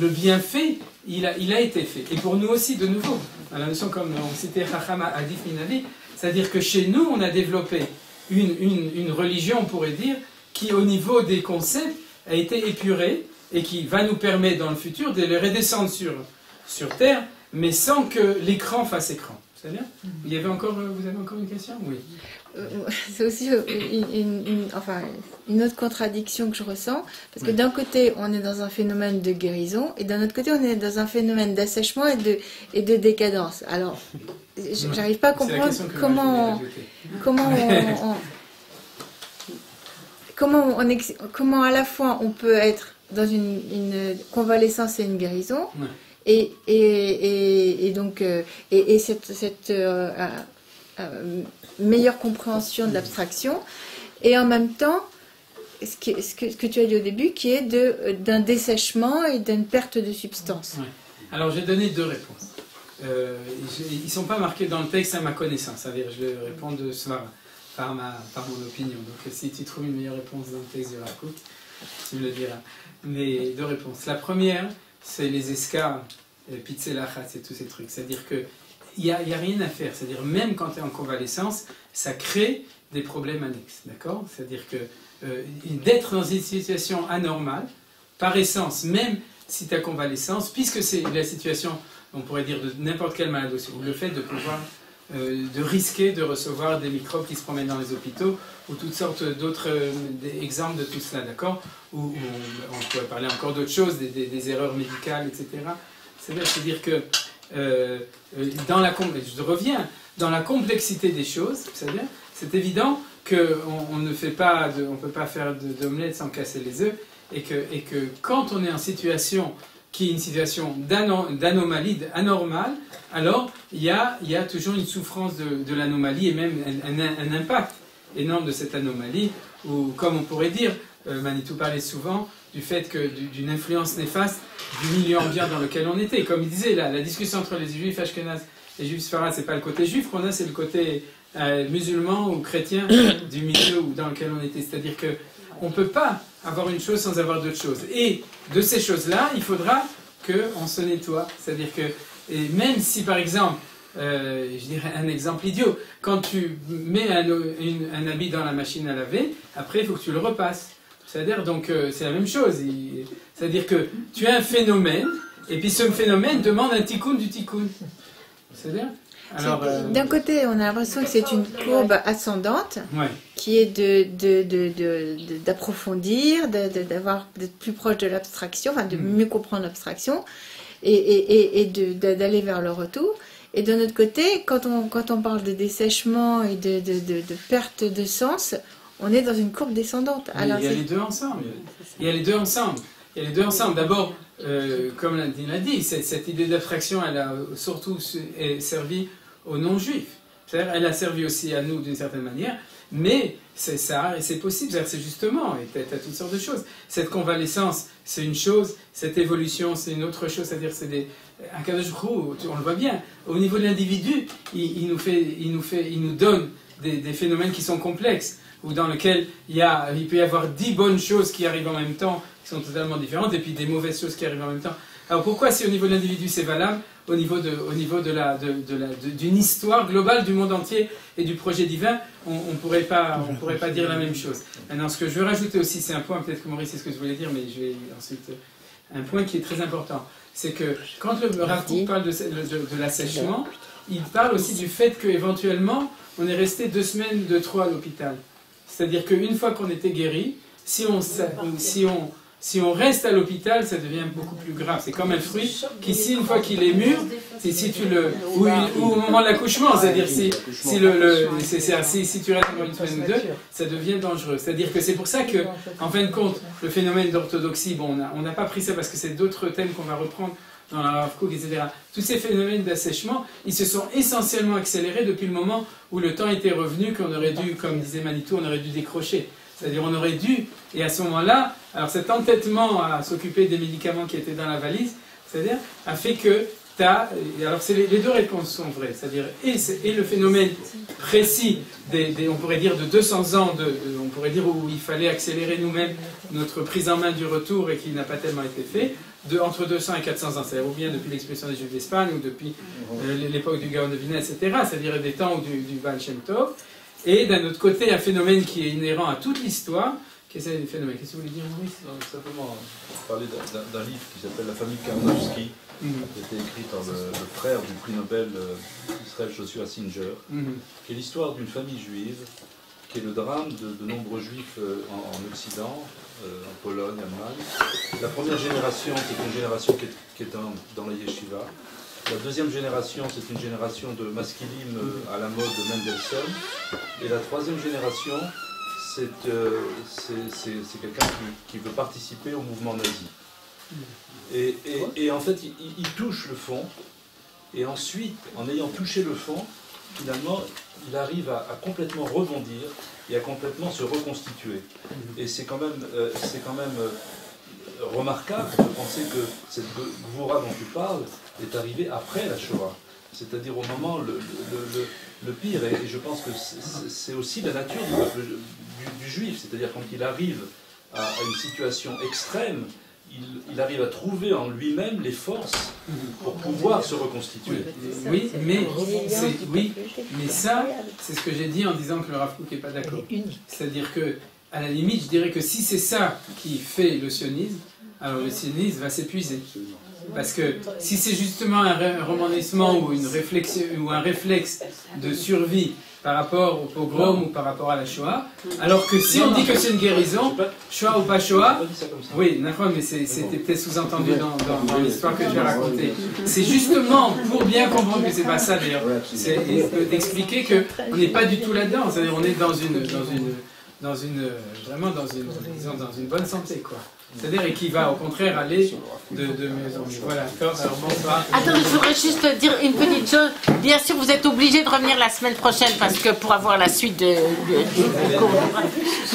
le bienfait, il a été fait. Et pour nous aussi, de nouveau, à la notion comme on citait Chacham Adif Minavi, c'est-à-dire que chez nous, on a développé une religion, on pourrait dire, qui au niveau des concepts a été épurée et qui va nous permettre dans le futur de les redescendre sur Terre, mais sans que l'écran fasse écran. C'est bien? Vous avez encore une question? Oui. C'est aussi une autre contradiction que je ressens, parce que d'un côté on est dans un phénomène de guérison et d'un autre côté on est dans un phénomène d'assèchement et de décadence. Alors j'arrive pas à comprendre comment à la fois on peut être dans une convalescence et une guérison, Et donc cette meilleure compréhension de l'abstraction, et en même temps ce que tu as dit au début, qui est d'un dessèchement et d'une perte de substance. Ouais. Alors j'ai donné 2 réponses. Ils ne sont pas marqués dans le texte à ma connaissance, c'est-à-dire je réponds de cela par mon opinion. Donc si tu trouves une meilleure réponse dans le texte du Rav Kook, tu me le diras. Mais 2 réponses. La première, c'est les escars, pitzelachat, c'est tous ces trucs. C'est-à-dire qu'il n'y a rien à faire. C'est-à-dire même quand tu es en convalescence, ça crée des problèmes annexes. D'accord? C'est-à-dire que d'être dans une situation anormale, par essence, même si tu as convalescence, puisque c'est la situation, on pourrait dire, de n'importe quelle maladie, ou le fait de pouvoir, de risquer de recevoir des microbes qui se promènent dans les hôpitaux, ou toutes sortes d'autres exemples de tout cela, d'accord? Ou on pourrait parler encore d'autres choses, des erreurs médicales, etc. C'est-à-dire que, je reviens, dans la complexité des choses, c'est évident qu'on ne fait pas, on peut pas faire d'omelette sans casser les œufs, et que quand on est en situation qui est une situation d'anomalie, anormale, alors il y a toujours une souffrance de l'anomalie et même un impact énorme de cette anomalie, ou comme on pourrait dire, Manitou parlait souvent du fait d'une influence néfaste du milieu ambiant dans lequel on était. Comme il disait, la discussion entre les juifs ashkénazes et les juifs sfarades, c'est pas le côté juif qu'on a, c'est le côté musulman ou chrétien du milieu dans lequel on était. C'est-à-dire qu'on ne peut pas avoir une chose sans avoir d'autres choses. Et de ces choses-là, il faudra qu'on se nettoie. C'est-à-dire que, et même si par exemple, je dirais un exemple idiot, quand tu mets un habit dans la machine à laver, après il faut que tu le repasses. C'est-à-dire, donc, c'est la même chose. C'est-à-dire que tu as un phénomène, et puis ce phénomène demande un tikkun du tikkun. C'est-à-dire d'un côté, on a l'impression que c'est une courbe ascendante, ouais, qui est d'approfondir, d'être plus proche de l'abstraction, enfin de mieux comprendre l'abstraction, et d'aller vers le retour. Et de notre côté, quand on parle de dessèchement et de perte de sens, on est dans une courbe descendante. Alors, il y a les deux ensemble. Il y a les deux ensemble. D'abord, comme Nadine l'a dit, cette idée d'abstraction, elle a surtout servi aux non-juifs. C'est-à-dire, elle a servi aussi à nous d'une certaine manière, mais c'est possible. C'est justement, et tu as toutes sortes de choses. Cette convalescence, c'est une chose, cette évolution, c'est une autre chose. C'est-à-dire, un Kadosh Baruch Hu, on le voit bien. Au niveau de l'individu, il nous donne des phénomènes qui sont complexes, ou dans lesquels il peut y avoir 10 bonnes choses qui arrivent en même temps, qui sont totalement différentes, et puis des mauvaises choses qui arrivent en même temps. Alors pourquoi, si au niveau de l'individu c'est valable, au niveau d'une histoire globale du monde entier et du projet divin, on pourrait pas dire la même chose. Maintenant, ce que je veux rajouter aussi, c'est un point, peut-être que Maurice c'est ce que je voulais dire, mais je vais ensuite... Un point qui est très important, c'est que quand le Rav Kook parle de l'assèchement, il parle aussi du fait qu'éventuellement, on est resté 2 semaines, 2-3 à l'hôpital. C'est-à-dire qu'une fois qu'on était guéri, si on reste à l'hôpital, ça devient beaucoup plus grave. C'est comme un fruit qui, une fois qu'il est mûr, ou au moment de l'accouchement, c'est-à-dire si tu restes encore 1 semaine ou 2, ça devient dangereux. C'est-à-dire que c'est pour ça que, en fin de compte, le phénomène d'orthodoxie, bon, on n'a pas pris ça parce que c'est d'autres thèmes qu'on va reprendre dans la Rav Kook, etc. Tous ces phénomènes d'assèchement, ils se sont essentiellement accélérés depuis le moment où le temps était revenu, qu'on aurait dû, comme disait Manitou, on aurait dû décrocher. C'est-à-dire on aurait dû, et à ce moment-là, alors cet entêtement à s'occuper des médicaments qui étaient dans la valise, c'est-à-dire, a fait que alors les 2 réponses sont vraies, c'est-à-dire et le phénomène précis on pourrait dire de 200 ans, on pourrait dire où il fallait accélérer nous-mêmes notre prise en main du retour et qui n'a pas tellement été fait, entre 200 et 400 ans, c'est-à-dire ou bien depuis l'expulsion des Juifs d'Espagne ou depuis l'époque du Gaon de Vilna, etc., c'est-à-dire des temps du Baal Shem Tov, et d'un autre côté un phénomène qui est inhérent à toute l'histoire. Qu'est-ce que vous voulez dire, Maurice? Simplement parler d'un livre qui s'appelle La famille Karnowski, qui a été écrit par le frère du prix Nobel Israël Joshua Singer, qui est l'histoire d'une famille juive, qui est le drame de nombreux juifs en Occident, en Pologne, en Allemagne. La première génération, c'est une génération qui est dans la yeshiva. La deuxième génération, c'est une génération de maskilim à la mode de Mendelssohn. Et la troisième génération, c'est quelqu'un qui veut participer au mouvement nazi. Et en fait, il touche le fond, et ensuite, en ayant touché le fond, finalement, il arrive à complètement rebondir et à complètement se reconstituer. Et c'est quand même, remarquable de penser que cette Gvoura dont tu parles est arrivée après la Shoah, c'est-à-dire au moment le pire, et je pense que c'est aussi la nature du peuple du juif, c'est-à-dire quand il arrive à une situation extrême, il arrive à trouver en lui-même les forces pour pouvoir se reconstituer. Oui, mais ça, c'est ce que j'ai dit en disant que le Rav Kook n'est pas d'accord. C'est-à-dire que, à la limite, je dirais que si c'est ça qui fait le sionisme, alors le sionisme va s'épuiser. Parce que si c'est justement un romanisme ou une réflexion ou un réflexe de survie par rapport au pogrom ou par rapport à la Shoah, alors que si on dit que c'est une guérison, Shoah ou pas Shoah, oui, mais c'était peut-être sous-entendu dans l'histoire que je vais raconter. C'est justement pour bien comprendre que c'est pas ça d'ailleurs, c'est d'expliquer qu'on n'est pas du tout là-dedans, c'est-à-dire on est vraiment dans une bonne santé, quoi. C'est-à-dire, et qui va au contraire aller de mieux en mieux. Voilà, d'accord. Alors bonsoir. Attends, je voudrais juste dire une petite chose. Bien sûr, vous êtes obligés de revenir la semaine prochaine parce que pour avoir la suite du cours.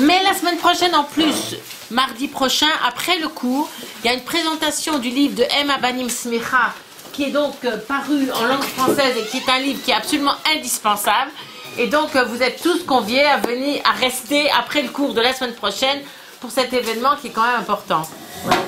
Mais la semaine prochaine, en plus, mardi prochain, après le cours, il y a une présentation du livre de Emma Banim Smicha, qui est donc paru en langue française et qui est un livre qui est absolument indispensable. Et donc, vous êtes tous conviés à venir, à rester après le cours de la semaine prochaine pour cet événement qui est quand même important. Voilà.